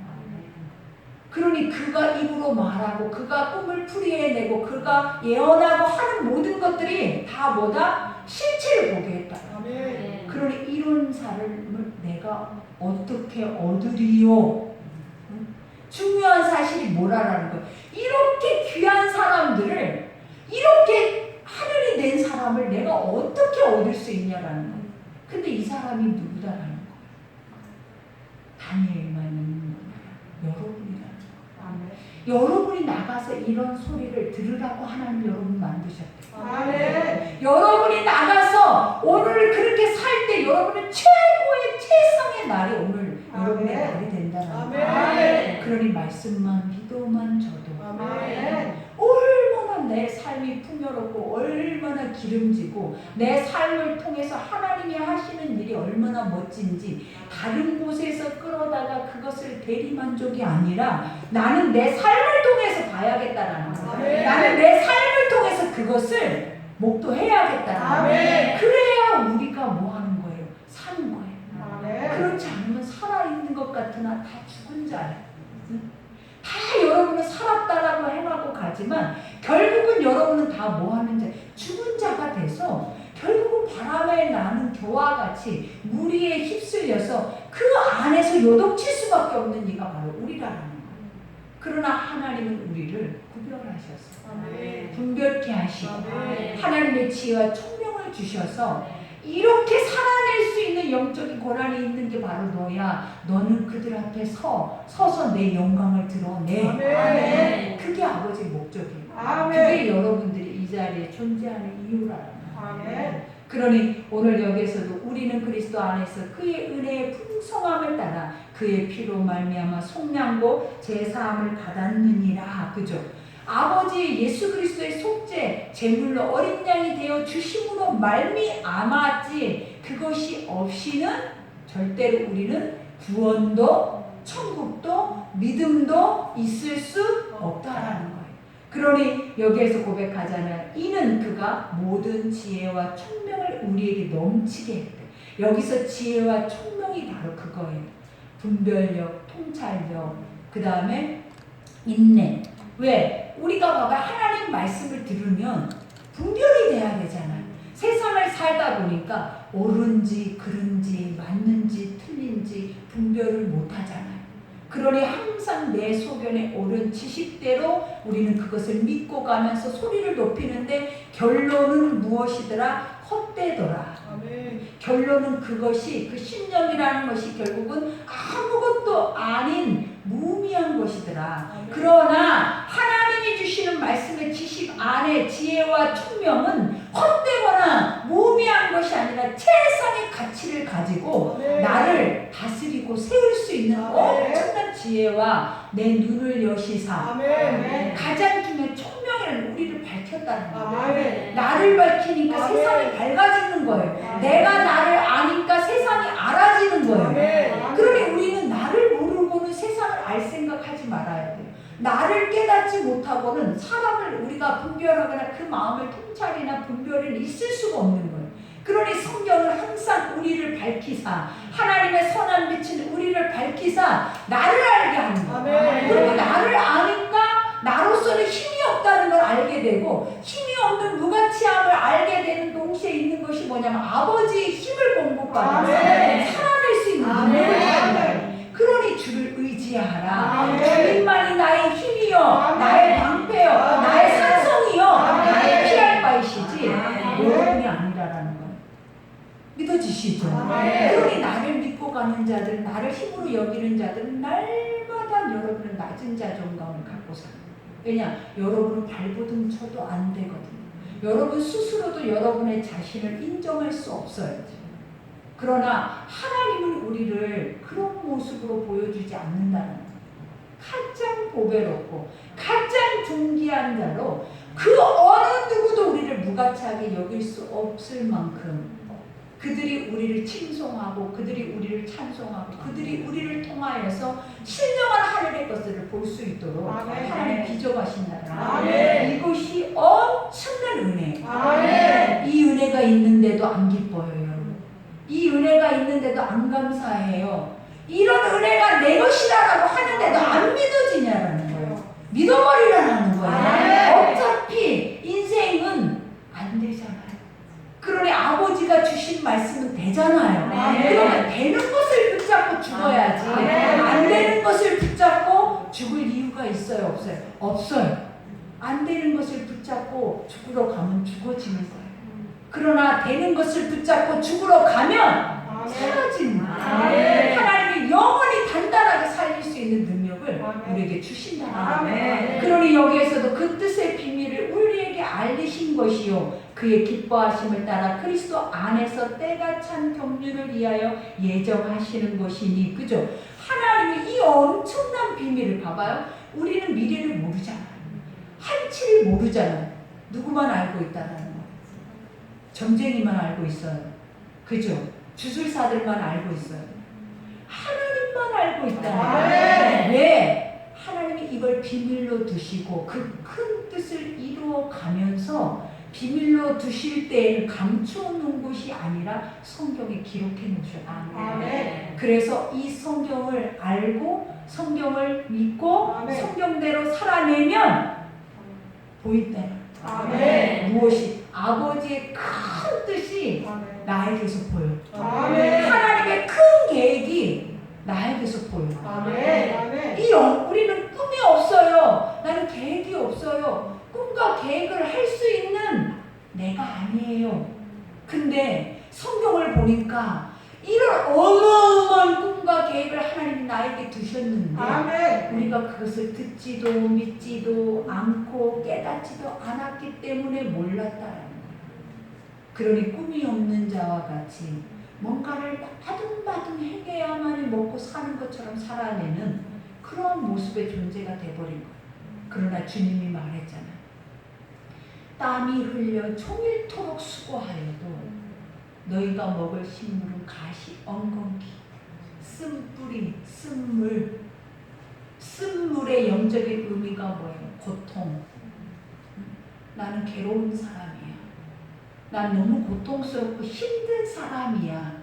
그러니 그가 입으로 말하고 그가 꿈을 풀이해내고 그가 예언하고 하는 모든 것들이 다 뭐다? 실체를 보게 했다. 그러니 이런 사람을 내가 어떻게 얻으리요? 중요한 사실이 뭐라는 거예요. 이렇게 귀한 사람들을, 이렇게 하늘이 낸 사람을 내가 어떻게 얻을 수 있냐라는 거예요. 근데 이 사람이 누구다라는 거예요. 다니엘만 있는 거예요. 여러분이라는 거예요. 여러분이 나가서 이런 소리를 들으라고 하나님 여러분 만드셨대요. 여러분이 나가서 오늘 그렇게 살 때 여러분은 최고의 최상의 날이 오늘 여러분의 날이 된다는 거예요. 그러니 말씀만 믿어만 줘도 얼마나 내 삶이 풍요롭고 얼마나 기름지고 내 삶을 통해서 하나님이 하시는 일이 얼마나 멋진지 다른 곳에서 끌어다가 그것을 대리만족이 아니라 나는 내 삶을 통해서 봐야겠다라는 거예요. 나는 내 삶을 통해서 그것을 목도해야겠다라는 거예요. 그래야 우리가 뭐 하는 거예요? 사는 거예요. 그렇지 않으면 살아있는 것 같으나 다 죽은 자예요. 다 여러분은 살았다라고 해가고 가지만 결국은 여러분은 다 뭐 하는 자? 죽은 자가 돼서 결국은 바람에 나는 겨와 같이 무리에 휩쓸려서 그 안에서 요동칠 수밖에 없는 이가 바로 우리라는 거예요. 그러나 하나님은 우리를 구별하셔서 분별케 하시고 하나님의 지혜와 총명을 주셔서 이렇게 살아낼 수 있는 영적인 권한이 있는 게 바로 너야. 너는 그들 앞에 서서 내 영광을 드러내. 그게 아버지의 목적이에요. 그게 여러분들이 이 자리에 존재하는 이유라는 거예요. 그러니 오늘 여기에서도 우리는 그리스도 안에서 그의 은혜의 풍성함을 따라 그의 피로 말미암아 속량고 제사함을 받았느니라. 그죠? 아버지 예수 그리스도의 속죄 제물로 어린 양이 되어 주심으로 말미암았지 그것이 없이는 절대로 우리는 구원도 천국도 믿음도 있을 수 없다라는 거예요. 그러니 여기에서 고백하잖아요. 이는 그가 모든 지혜와 총명을 우리에게 넘치게 했대. 여기서 지혜와 총명이 바로 그거예요. 분별력, 통찰력, 그 다음에 인내. 왜? 우리가 봐봐 하나님 말씀을 들으면 분별이 돼야 되잖아요. 세상을 살다 보니까 옳은지 그른지 맞는지 틀린지 분별을 못하잖아요. 그러니 항상 내 소견에 옳은 지식대로 우리는 그것을 믿고 가면서 소리를 높이는데 결론은 무엇이더라? 헛되더라. 결론은 그것이 그 신념이라는 것이 결국은 아무것도 아닌 무미한 것이더라. 그러나 하나님이 주시는 말씀의 지식 안에 지혜와 총명은 헛되거나 무미한 것이 아니라 최상의 가치를 가지고 나를 다스리고 세울 수 있는 엄청난 지혜와 내 눈을 여시사 가장 중요한 총명이라는 우리를 밝혔다는 거예요. 나를 밝히니까 세상이 밝아지는 거예요. 내가 나를 아니까 세상이 알아지는 거예요. 그러니 우리는 나를 모르고는 세상을 알 생각하지 말아야 돼요. 나를 깨닫지 못하고는 사람을 우리가 분별하거나 그 마음을 통찰이나 분별이 있을 수가 없는 거예요. 그러니 성경은 항상 우리를 밝히사 하나님의 선한 빛은 우리를 밝히사 나를 알게 하는 거예요. 그리고 나를 아니까 나로서는 힘이 없다는 걸 알게 되고 힘이 없는 무가치함을 알게 되는 동시에 있는 것이 뭐냐면 아버지의 힘을 공급받아서 살아낼 수 있는 능력을 받아요. 그러니 주를 의지하라. 주님만이 나의 힘이요 나의 방패요 나의 산성이요 나의 피할 바이시지 여러분이 아니라라는 거예요. 믿어지시죠? 그러니 나를 믿고 가는 자들은 나를 힘으로 여기는 자들은 날마다 여러분은 낮은 자존감을 갖고 살아요. 왜냐? 여러분은 발버둥 쳐도 안 되거든요. 여러분 스스로도 여러분의 자신을 인정할 수 없어요. 그러나 하나님은 우리를 그런 모습으로 보여주지 않는다는 거예요. 가장 보배롭고 가장 존귀한 자로 그 어느 누구도 우리를 무가치하게 여길 수 없을 만큼 그들이 우리를 칭송하고 그들이 우리를 찬송하고 그들이 우리를 통하여서 신령한 하늘의 것들을 볼 수 있도록 하나님 비전하신다. 이것이 엄청난 은혜. 이 은혜가 있는데도 안 기뻐요, 여러분. 이 은혜가 있는데도 안 감사해요. 이런 은혜가 내 것이라고 하는데도 안 믿어지냐라는 거예요. 믿어버리라는 거예요. 어차피 인생은 안 되잖아요. 그러니 아버지가 주신 말씀은 되잖아요. 그러면 되는 것을 붙잡고 죽어야지. 안 되는 것을 붙잡고 죽을 이유가 있어요, 없어요? 없어요. 안 되는 것을 붙잡고 죽으러 가면 죽어지는 거예요. 그러나 되는 것을 붙잡고 죽으러 가면 사라지는 거예요. 하나님이 영원히 단단하게 살릴 수 있는 능력을 우리에게 주신다. 그러니 여기에서도 그 뜻의 비밀을 우리에게 알리신 것이요 그의 기뻐하심을 따라 그리스도 안에서 때가 찬 경륜을 위하여 예정하시는 것이니. 그죠? 하나님이 이 엄청난 비밀을 봐봐요. 우리는 미래를 모르잖아요. 한치를 모르잖아요. 누구만 알고 있다는 거. 점쟁이만 알고 있어요. 그죠? 주술사들만 알고 있어요. 하나님만 알고 있다는 거. 왜? 하나님이 이걸 비밀로 두시고 그 큰 뜻을 이루어 가면서 비밀로 두실 때에는 감추어 놓은 것이 아니라 성경에 기록해 놓으셨다. 그래서 이 성경을 알고 성경을 믿고 성경대로 살아내면 보인다는 거예요. 무엇이? 아버지의 큰 뜻이 나에게서 보여. 하나님의 큰 계획이 나에게서 보여. 우리는 꿈이 없어요. 나는 계획이 없어요. 꿈과 계획을 할 수 있는 내가 아니에요. 근데 성경을 보니까 이런 어마어마한 꿈과 계획을 하나님이 나에게 두셨는데 우리가 그것을 듣지도 믿지도 않고 깨닫지도 않았기 때문에 몰랐다라는 거예요. 그러니 꿈이 없는 자와 같이 뭔가를 바둥바둥 해야만이 먹고 사는 것처럼 살아내는 그런 모습의 존재가 돼버린 거예요. 그러나 주님이 말했잖아요. 땀이 흘려 종일토록 수고하여도 너희가 먹을 식물은 가시 엉겅퀴 쓴뿌리 쓴물. 쓴물의 영적인 의미가 뭐예요? 고통. 나는 괴로운 사람이야. 난 너무 고통스럽고 힘든 사람이야.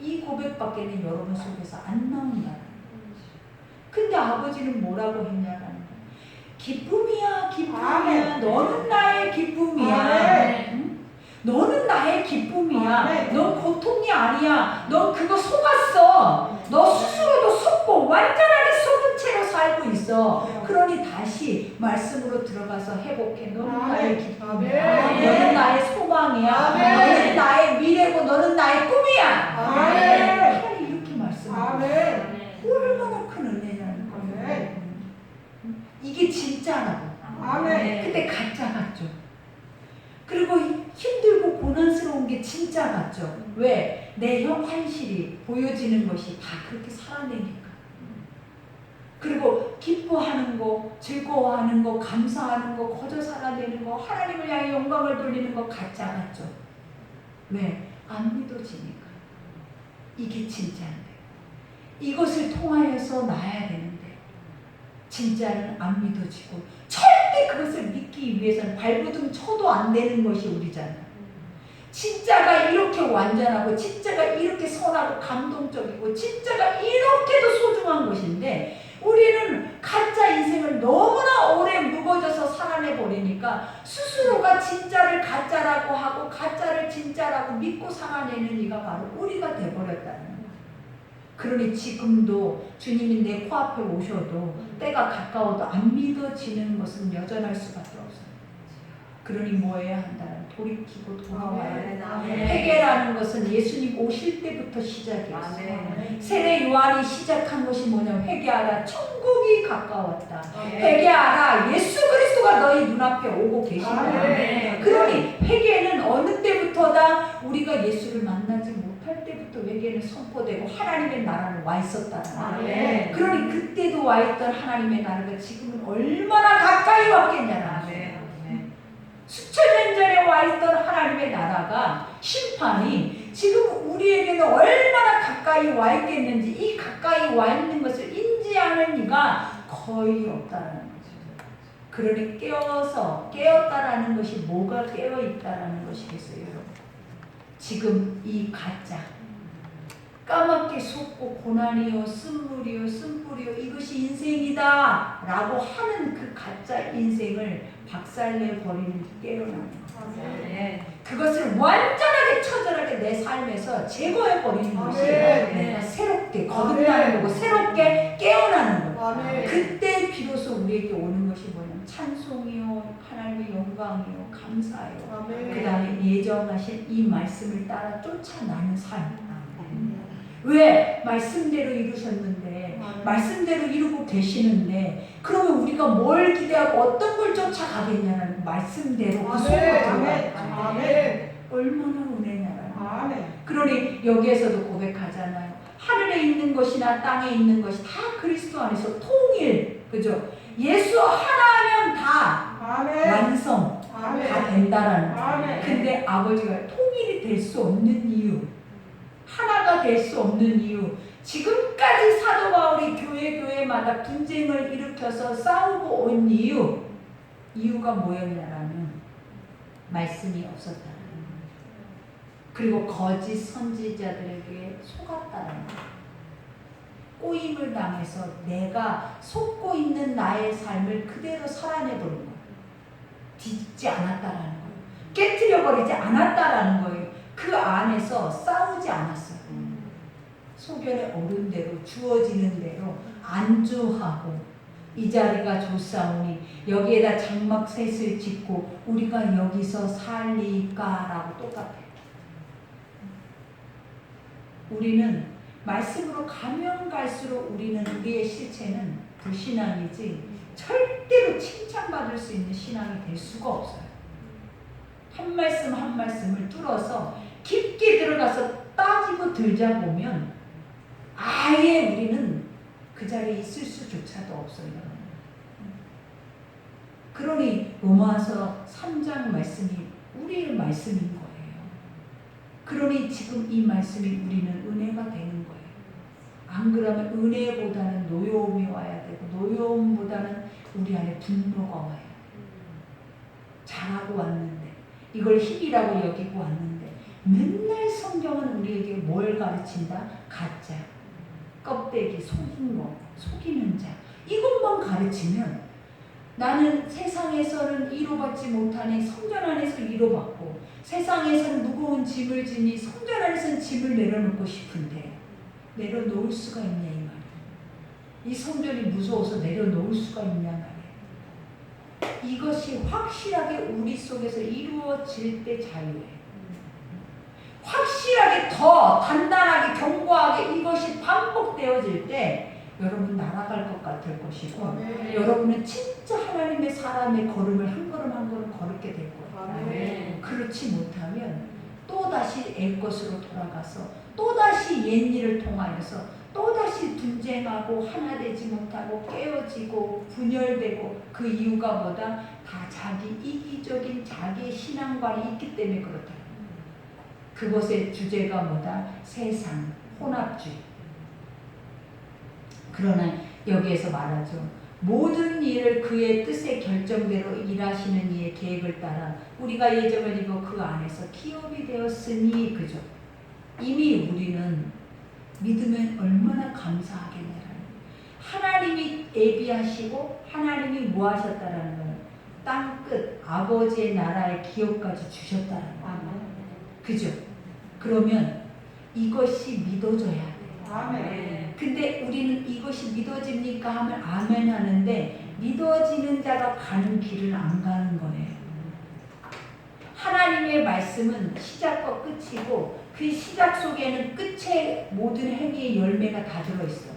이 고백밖에는 여러분 속에서 안 나온다. 근데 아버지는 뭐라고 했냐라는 거예요. 기쁨이야, 기쁨이야. 너는 나의 기쁨이야. 응? 너는 나의 기쁨이야. 넌 고통이 아니야. 넌 그거 속았어. 너 스스로도 속고 완전하게 속은 채로 살고 있어. 그러니 다시 말씀으로 들어가서 회복해. 너는 나의 기쁨이야. 너는 나의 소망이야. 너는 나의 미래고 너는 나의 꿈이야. 하나님 이렇게 말씀해요. 얼마나 큰 은혜냐는 거예요. 이게 진짜라고. 근데 가짜 같죠. 그리고 힘들고 고난스러운 게 진짜 같죠. 왜? 내 현실이 보여지는 것이 다 그렇게 살아내니까. 그리고 기뻐하는 거, 즐거워하는 거, 감사하는 거, 거저 살아내는 거, 하나님을 향해 영광을 돌리는 거 가짜 같죠. 왜? 안 믿어지니까. 이게 진짜인데. 이것을 통하여서 나야 되는데 진짜는 안 믿어지고 절대 그것을 믿기 위해서는 발버둥 쳐도 안 되는 것이 우리잖아요. 진짜가 이렇게 완전하고 진짜가 이렇게 선하고 감동적이고 진짜가 이렇게도 소중한 것인데 우리는 가짜 인생을 너무나 오래 묵어져서 살아내버리니까 스스로가 진짜를 가짜라고 하고 가짜를 진짜라고 믿고 살아내는 이가 바로 우리가 돼버렸다는 거예요. 그러니 지금도 주님이 내 코앞에 오셔도 때가 가까워도 안 믿어지는 것은 여전할 수밖에 없어요. 그러니 뭐 해야 한다는 돌이키고 돌아와야 한다. 회개라는 것은 예수님 오실 때부터 시작이었어요. 세례 요한이 시작한 것이 뭐냐면 회개하라 천국이 가까웠다. 회개하라 예수 그리스도가 너희 눈앞에 오고 계신다. 그러니 회개는 어느 때부터다 우리가 예수를 만나지 못할 때부터 회개는 선포되고 하나님의 나라는 와 있었다는. 그러니 그때도 와 있던 하나님의 나라가 지금은 얼마나 가까이 왔겠냐는. 수천 년 전에 와 있던 하나님의 나라가 심판이 지금 우리에게는 얼마나 가까이 와 있겠는지 이 가까이 와 있는 것을 인지하는 이가 거의 없다라는 거죠. 그러니 깨었다라는 것이 뭐가 깨어있다라는 것이겠어요, 여러분? 지금 이 가짜 까맣게 속고 고난이요 쓴물이요 쓴뿌리요 이것이 인생이다 라고 하는 그 가짜 인생을 박살내버리는 깨어나는 거예요. 그것을 완전하게 처절하게 내 삶에서 제거해버리는 것이 내가 새롭게 거듭나는 거고 새롭게 깨어나는 거예요. 그때 비로소 우리에게 오는 것이 뭐냐면 찬송이요 하나님의 영광이요 감사요 그 다음에 예정하신 이 말씀을 따라 쫓아나는 삶. 왜? 말씀대로 이루셨는데 말씀대로 이루고 계시는데 그러면 우리가 뭘 기대하고 어떤 걸 쫓아가겠냐는 말씀대로 그 속으로 들어가요. 얼마나 은혜냐라는. 그러니 여기에서도 고백하잖아요. 하늘에 있는 것이나 땅에 있는 것이 다 그리스도 안에서 통일. 그죠? 예수 하나면 다 완성 다 된다라는 거예요. 근데 아버지가 통일이 될 수 없는 이유 하나가 될 수 없는 이유 지금까지 사도 바울이 교회마다 분쟁을 일으켜서 싸우고 온 이유가 뭐였냐라면 말씀이 없었다는 거예요. 그리고 거짓 선지자들에게 속았다는 거예요. 꼬임을 당해서 내가 속고 있는 나의 삶을 그대로 살아내버린 거예요. 뒤집지 않았다라는 거예요. 깨트려버리지 않았다라는 거예요. 그 안에서 싸우지 않았어요. 소견에 오른 대로 주어지는 대로 안주하고 이 자리가 좋사오니 여기에다 장막셋을 짓고 우리가 여기서 살리까라고 똑같아요. 우리는 말씀으로 가면 갈수록 우리는 우리의 실체는 불신앙이지 절대로 칭찬받을 수 있는 신앙이 될 수가 없어요. 한 말씀 한 말씀을 뚫어서 깊게 들어가서 따지고 들자 보면 아예 우리는 그 자리에 있을 수조차도 없어요. 그러니 로마서 3장 말씀이 우리의 말씀인 거예요. 그러니 지금 이 말씀이 우리는 은혜가 되는 거예요. 안 그러면 은혜보다는 노여움이 와야 되고 노여움보다는 우리 안에 분노가 와요. 잘하고 왔는데 이걸 힘이라고 여기고 왔는데 맨날 성경은 우리에게 뭘 가르친다? 가짜, 껍데기, 속인 거, 속이는 자 이것만 가르치면 나는 세상에서는 위로받지 못하니 성전 안에서 위로받고 세상에서는 무거운 짐을 지니 성전 안에서는 짐을 내려놓고 싶은데 내려놓을 수가 있냐 이 말이에요. 이 성전이 무서워서 내려놓을 수가 있냐 말이에요. 이것이 확실하게 우리 속에서 이루어질 때 자유예요. 확실하게 더 단단하게 견고하게 이것이 반복되어질 때 여러분 날아갈 것 같을 것이고 여러분은 진짜 하나님의 사람의 걸음을 한 걸음 한 걸음 걸게 될 거예요. 그렇지 못하면 또다시 옛것으로 돌아가서 또다시 옛일을 통하여서 또다시 분쟁하고 하나 되지 못하고 깨어지고 분열되고 그 이유가 뭐다? 다 자기 이기적인 자기의 신앙관이 있기 때문에 그렇다. 그것의 주제가 뭐다? 세상, 혼합주의. 그러나 여기에서 말하죠. 모든 일을 그의 뜻의 결정대로 일하시는 이의 계획을 따라 우리가 예정을 이루어 그 안에서 기업이 되었으니 그죠? 이미 우리는 믿으면 얼마나 감사하겠냐라는 하나님이 예비하시고 하나님이 뭐 하셨다라는 거예요. 땅끝 아버지의 나라의 기업까지 주셨다라는 거예요. 그죠? 그러면 이것이 믿어져야 돼요. 아멘. 근데 우리는 이것이 믿어집니까 하면 아멘 하는데 믿어지는 자가 가는 길을 안 가는 거예요. 하나님의 말씀은 시작과 끝이고 그 시작 속에는 끝에 모든 행위의 열매가 다 들어있어.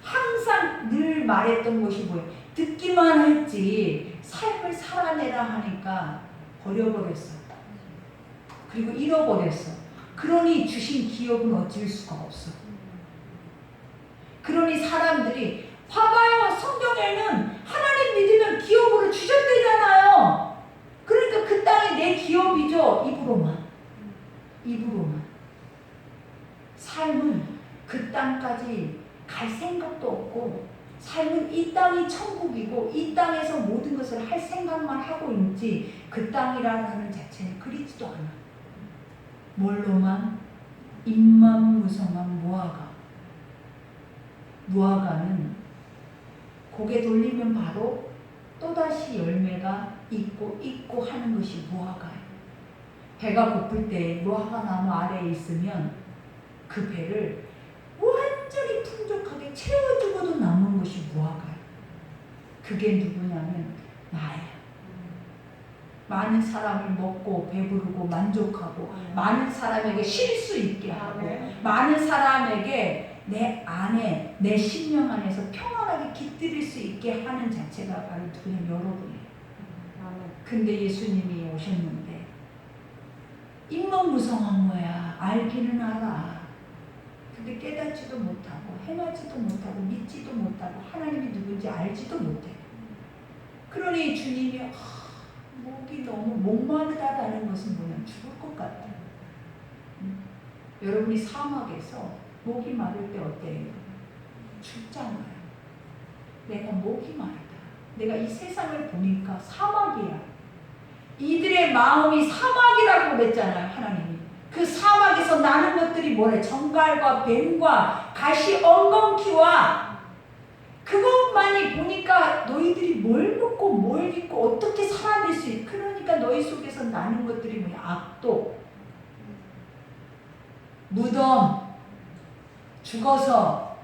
항상 늘 말했던 것이 뭐예요? 듣기만 했지 삶을 살아내라 하니까 버려버렸어. 그리고 잃어버렸어. 그러니 주신 기업은 어쩔 수가 없어. 그러니 사람들이 봐봐요. 성경에는 하나님 믿으면 기업으로 주셨대잖아요. 그러니까 그 내 기업이죠. 입으로만. 삶은 그 땅까지 갈 생각도 없고, 삶은 이 땅이 천국이고 이 땅에서 모든 것을 할 생각만 하고 있지, 그 땅이라는 자체는 그리지도 않아. 뭘로만? 입만 무성한 무화과는 고개 돌리면 바로 또다시 열매가 있고 하는 것이 무화과예요. 배가 고플 때 무화과 나무 아래에 있으면 그 배를 완전히 풍족하게 채워주고도 남은 것이 무화과예요. 그게 누구냐면 나야. 많은 사람을 먹고 배부르고 만족하고, 많은 사람에게 쉴 수 있게 하고, 많은 사람에게 내 안에, 내 심령 안에서 평안하게 깃들일 수 있게 하는 자체가 바로 누구냐면 여러분이에요. 근데 예수님이 오셨는데 입만 무성한 거야. 알기는 알아. 근데 깨닫지도 못하고, 행하지도 못하고, 믿지도 못하고, 하나님이 누군지 알지도 못해. 그러니 주님이 목이 너무 목마르다라는 것은 뭐냐면 죽을 것 같다. 여러분이 사막에서 목이 마를 때 어때요? 죽잖아요. 내가 목이 마르다. 내가 이 세상을 보니까 사막이야. 이들의 마음이 사막이라고 그랬잖아요. 하나님이. 그 사막에서 나는 것들이 뭐래? 정갈과 뱀과 가시 엉겅퀴와, 그것만이 보니까 너희들이 뭘 먹고 뭘 입고 어떻게 살아낼 수 있. 그러니까 너희 속에서 나는 것들이 뭐냐? 악독, 무덤, 죽어서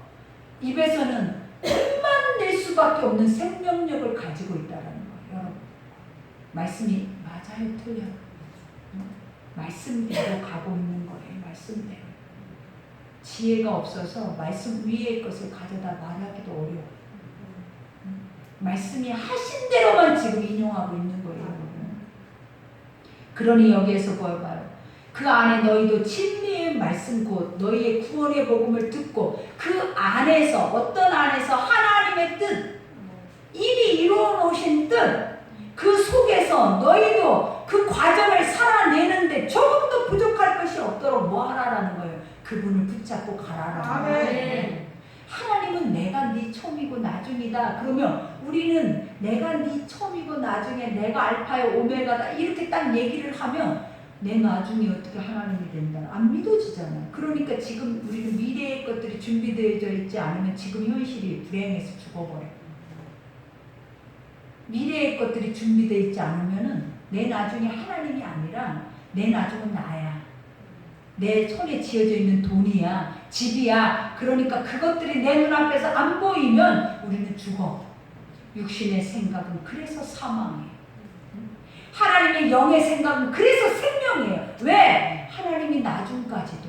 입에서는 피만 낼 수밖에 없는 생명력을 가지고 있다는 거예요. 여러분, 말씀이 맞아요, 틀려요? 말씀대로 가고 있는 거예요. 말씀대로. 지혜가 없어서 말씀 위의 것을 가져다 말하기도 어려워. 말씀이 하신 대로만 지금 인용하고 있는 거예요, 여러분. 그러니 여기에서 보여봐요. 그 안에 너희도 진리의 말씀 곧 너희의 구원의 복음을 듣고, 그 안에서, 어떤 안에서? 하나님의 뜻, 이미 이루어 놓으신 뜻, 그 속에서 너희도 그 과정을 살아내는데 조금도 부족할 것이 없도록 뭐 하라라는 거예요? 그분을 붙잡고 가라라는 거예요. 하나님은 내가 네 처음이고 나중이다. 그러면 우리는 내가 네 처음이고 나중에 내가 알파의 오메가다 이렇게 딱 얘기를 하면 내 나중에 어떻게 하나님이 된다? 안 믿어지잖아요. 그러니까 지금 우리는 미래의 것들이 준비되어져 있지 않으면 지금 현실이 불행해서 죽어버려요. 미래의 것들이 준비되어 있지 않으면은 내 나중에 하나님이 아니라 내 나중은 나야. 내 손에 쥐어져 있는 돈이야, 집이야. 그러니까 그것들이 내 눈앞에서 안 보이면 우리는 죽어. 육신의 생각은 그래서 사망이에요. 하나님의 영의 생각은 그래서 생명이에요. 왜? 하나님이 나중까지도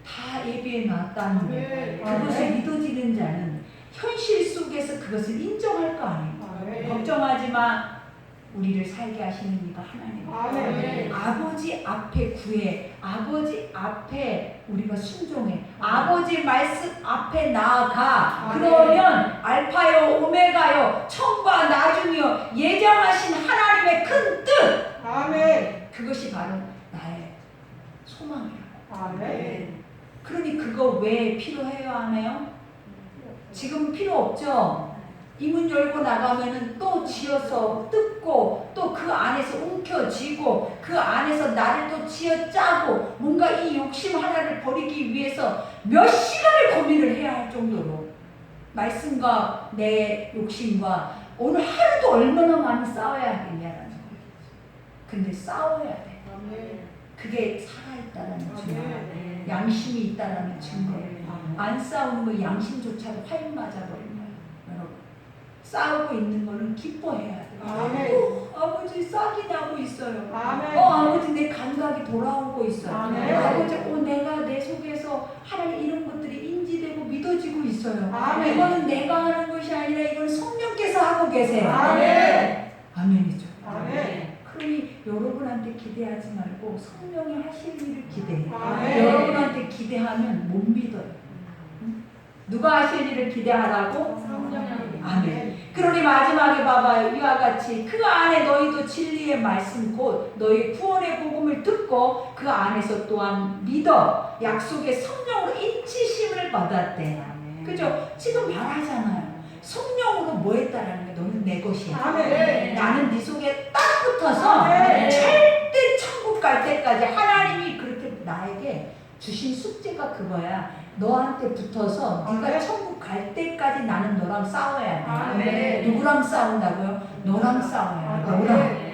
다 예비해 놨다는 거예요. 그것을 믿어지는 자는 현실 속에서 그것을 인정할 거 아니에요. 걱정하지 마. 우리를 살게 하시는 이가 하나님. 아버지 앞에 구해, 아버지 앞에 우리가 순종해, 아버지 말씀 앞에 나아가. 그러면 알파요 오메가요, 처음과 나중이요, 예정하신 하나님의 큰 뜻, 그것이 바로 나의 소망이라고. 그러니 그거 왜 필요해요? 안 해요? 지금 필요 없죠? 이 문 열고 나가면은 또 지어서 뜯고, 또 그 안에서 움켜쥐고, 그 안에서 나를 또 지어짜고, 뭔가 이 욕심 하나를 버리기 위해서 몇 시간을 고민을 해야 할 정도로 말씀과 내 욕심과 오늘 하루도 얼마나 많이 싸워야 하겠냐라는 거예요. 근데 싸워야 돼. 그게 살아있다라는 증거예요. 양심이 있다라는 증거예요. 안 싸우는 거 양심조차도 화인 맞아버린 거예요. 여러분, 싸우고 있는 거는 기뻐해야 돼요. 아버지 싹이 나고 있어요. 아버지 내 감각이 돌아오고 있어요. 아버지 내가 내 속에서 하나님 이런 것들이 인지되고 믿어지고 있어요. 이거는 내가 하는 것이 아니라 이건 성령께서 하고 계세요. 아멘이죠. 그러니 여러분한테 기대하지 말고 성령이 하실 일을 기대해요. 여러분한테 기대하면 못 믿어요. 누가 하실 일을 기대하라고? 성령이. 아멘. 그러니 마지막에 봐봐요. 이와 같이 그 안에 너희도 진리의 말씀 곧 너희 구원의 복음을 듣고 그 안에서 또한 믿어 약속의 성령으로 인치심을 받았대. 그죠? 지금 말하잖아요. 성령으로 뭐 했다라는 게 너는 내 것이야. 아멘. 나는 네 속에 딱 붙어서 아멘. 절대 천국 갈 때까지 하나님이 그렇게 나에게 주신 숙제가 그거야. 너한테 붙어서 네가 아멘. 천국 갈 때까지 나는 너랑 싸워야 돼. 아멘. 누구랑 싸운다고요? 너랑 싸워야 돼. 아멘. 너랑.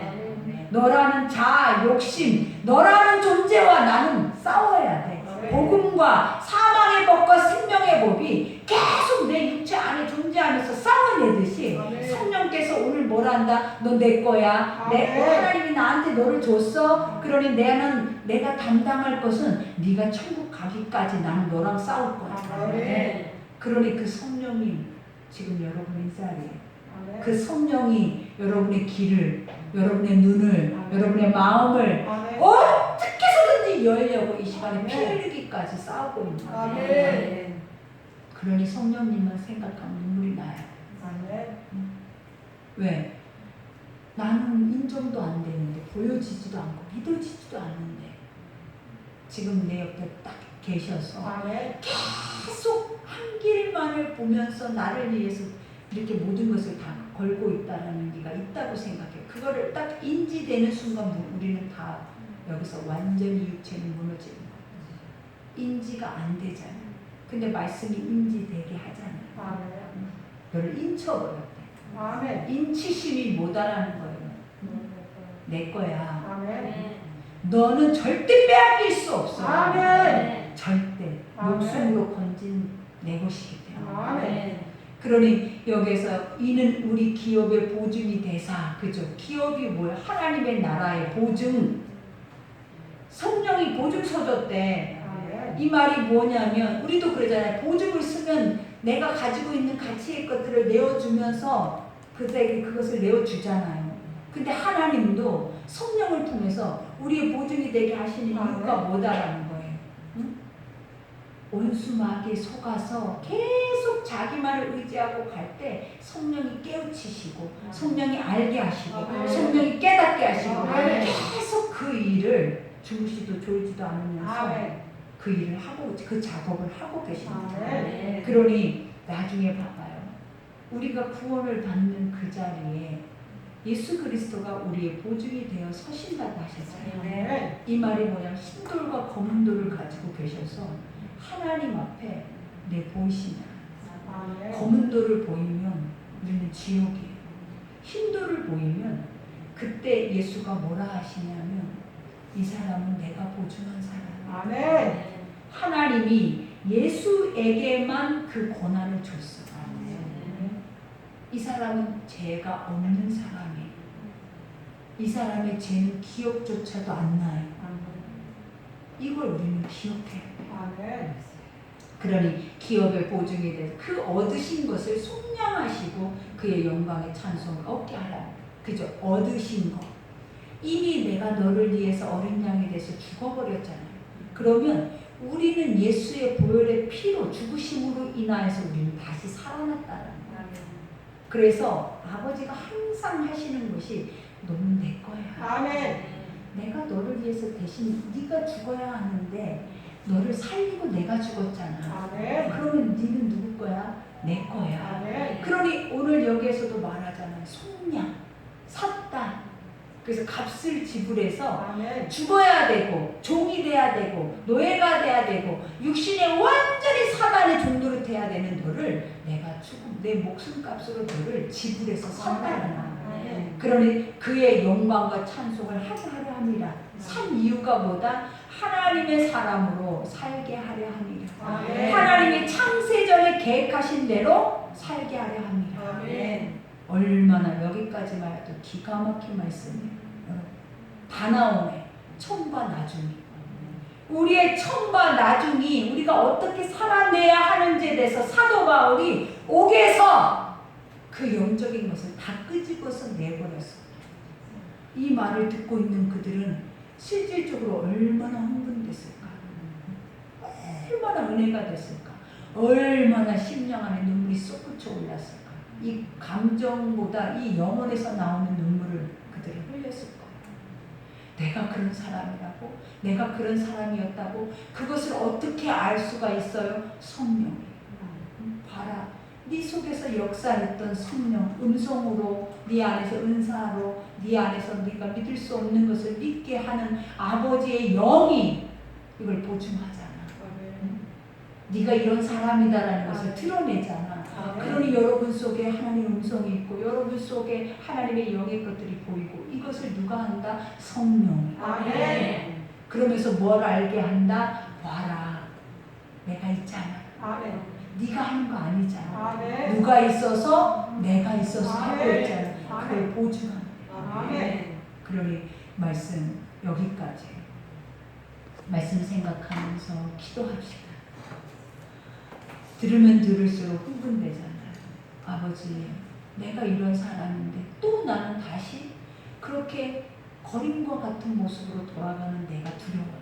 너라는 자아, 욕심, 너라는 존재와 나는 싸워야 돼. 아멘. 복음과 사망의 법과 생명의 법이 계속 내 육체 안에 존재하면서 싸워내듯이 아멘. 성령께서 오늘 뭘 한다? 너 내 거야. 아멘. 하나님이 나한테 너를 줬어. 그러니 내가 담당할 것은 네가 천국 가기까지 나는 너랑 싸울 거야. 아멘. 그러니 그 성령이 지금 여러분의 자리에 아멘. 그 성령이 여러분의 길을, 여러분의 눈을, 아멘. 여러분의 마음을 아멘. 어떻게 해서든지 열려고 이 시간에 피 아멘. 흘리기까지 싸우고 있는 거예요. 아멘. 그러니 성령님만 생각하면 눈물이 나요. 아멘. 왜? 나는 인정도 안 되는데, 보여지지도 않고 믿어지지도 않는데 지금 내 옆에 딱 계셔서 아멘. 계속 한 길만을 보면서 나를 위해서 이렇게 모든 것을 다 걸고 있다라는 게가 있다고 생각해. 그거를 딱 인지되는 순간 우리는 다 여기서 완전히 육체는 무너지는 거야. 인지가 안 되잖아. 근데 말씀이 인지되게 하잖아. 아멘. 너를 인쳐버렸대. 아멘. 인치심이 못하라는 거예요. 내 거야. 아멘. 너는 절대 빼앗길 수 없어. 아멘. 절대. 아멘. 목숨으로 건진 내 것이기 때문에. 아멘. 그러니 여기서 이는 우리 기업의 보증이 되사. 그죠? 기업이 뭐야? 하나님의 나라의 보증. 성령이 보증서 줬대. 아멘. 이 말이 뭐냐면 우리도 그러잖아요. 보증을 쓰면 내가 가지고 있는 가치의 것들을 내어주면서 그들에게 그것을 내어주잖아요. 근데 하나님도 성령을 통해서 우리의 보증이 되게 하시는 이유가 뭐다라는 거예요. 응? 원수 마귀에 속아서 계속 자기만을 의지하고 갈 때 성령이 깨우치시고 성령이 알게 하시고 성령이 깨닫게 하시고 계속 그 일을 주무시도 졸지도 않으면서 그 일을 하고 그 작업을 하고 계십니다. 그러니 나중에 봐봐요. 우리가 구원을 받는 그 자리에 예수 그리스도가 우리의 보증이 되어 서신다고 하셨어요. 이 말이 뭐냐? 흰돌과 검은 돌을 가지고 계셔서 하나님 앞에 내 보이시냐? 검은 돌을 보이면 우리는 지옥이에요. 흰 돌을 보이면 그때 예수가 뭐라 하시냐면 이 사람은 내가 보증한 사람이야. 하나님이 예수에게만 그 권한을 줬어. 이 사람은 죄가 없는 사람이에요. 이 사람의 죄는 기억조차도 안 나요. 이걸 우리는 기억해야 돼요. 그러니 기업의 보증이 돼서 그 얻으신 것을 속량하시고 그의 영광의 찬송을 얻게 하라. 그죠? 얻으신 것. 이미 내가 너를 위해서 어린 양이 돼서 죽어버렸잖아요. 그러면 우리는 예수의 보혈의 피로 죽으심으로 인하여서 우리는 다시 살아났다는 거예요. 그래서 아버지가 항상 하시는 것이 너는 내 거야. 내가 너를 위해서 대신 네가 죽어야 하는데 너를 살리고 내가 죽었잖아. 그러면 너는 누구 거야? 내 거야. 그러니 오늘 여기에서도 말하잖아요. 속량, 샀다. 그래서 값을 지불해서 죽어야 되고 종이 돼야 되고 노예가 돼야 되고 육신의 완전히 사단의 종노릇 돼야 되는 너를 내가 죽음 내 목숨값으로 너를 지불해서 샀다는 그러니 그의 영광과 찬송을 하려 함이라. 산 이유가 뭐다? 하나님의 사람으로 살게 하려 함이라. 하나님이 창세전에 계획하신 대로 살게 하려 함이라. 얼마나 여기까지만 해도 기가 막힌 말씀이에요. 다 나오네. 첨과 나중이. 우리의 첨과 나중이 우리가 어떻게 살아내야 하는지에 대해서 사도 바울이 옥에서 그 영적인 것을 다 끄집어서 내버렸어. 이 말을 듣고 있는 그들은 실질적으로 얼마나 흥분됐을까? 얼마나 은혜가 됐을까? 얼마나 심령 안에 눈물이 쏟구쳐 올랐을까? 이 감정보다 이 영혼에서 나오는 눈물을 그들은 흘렸을 거예요. 내가 그런 사람이라고, 내가 그런 사람이었다고. 그것을 어떻게 알 수가 있어요? 성령이. 봐라, 네 속에서 역사했던 성령, 음성으로, 네 안에서 은사로, 네 안에서 네가 믿을 수 없는 것을 믿게 하는 아버지의 영이 이걸 보증하잖아. 네가 이런 사람이다라는 것을 드러내잖아. 그러니 여러분 속에 하나님의 음성이 있고 여러분 속에 하나님의 영의 것들이 보이고, 이것을 누가 한다? 성령. 아멘. 그러면서 뭘 알게 한다? 봐라, 내가 있잖아. 아멘. 네가 하는 거 아니잖아. 아멘. 누가 있어서 내가 있어서 하고 아멘. 있잖아. 그걸 아멘. 보증하는 거야. 아멘. 그러니 말씀 여기까지. 말씀 생각하면서 기도합시다. 들으면 들을수록 흥분되잖아요. 아버지, 내가 이런 사람인데 또 나는 다시 그렇게 거림과 같은 모습으로 돌아가는 내가 두려워요.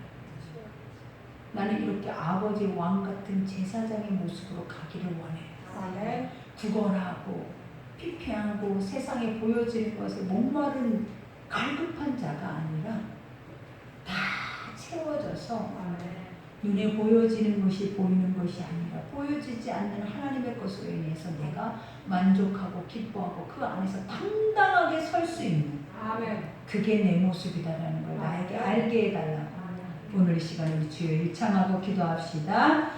나는 이렇게 아버지 왕 같은 제사장의 모습으로 가기를 원해요. 아멘. 구걸하고 피폐하고 세상에 보여지는 것에 목마른 갈급한 자가 아니라 다 채워져서 아멘. 눈에 보여지는 것이 보이는 것이 아니라 보여지지 않는 하나님의 것으로 인해서 내가 만족하고 기뻐하고 그 안에서 당당하게 설 수 있는, 아멘. 그게 내 모습이다라는 걸 나에게 알게 해달라고. 오늘 이 시간에 우리 주여 일창하고 기도합시다.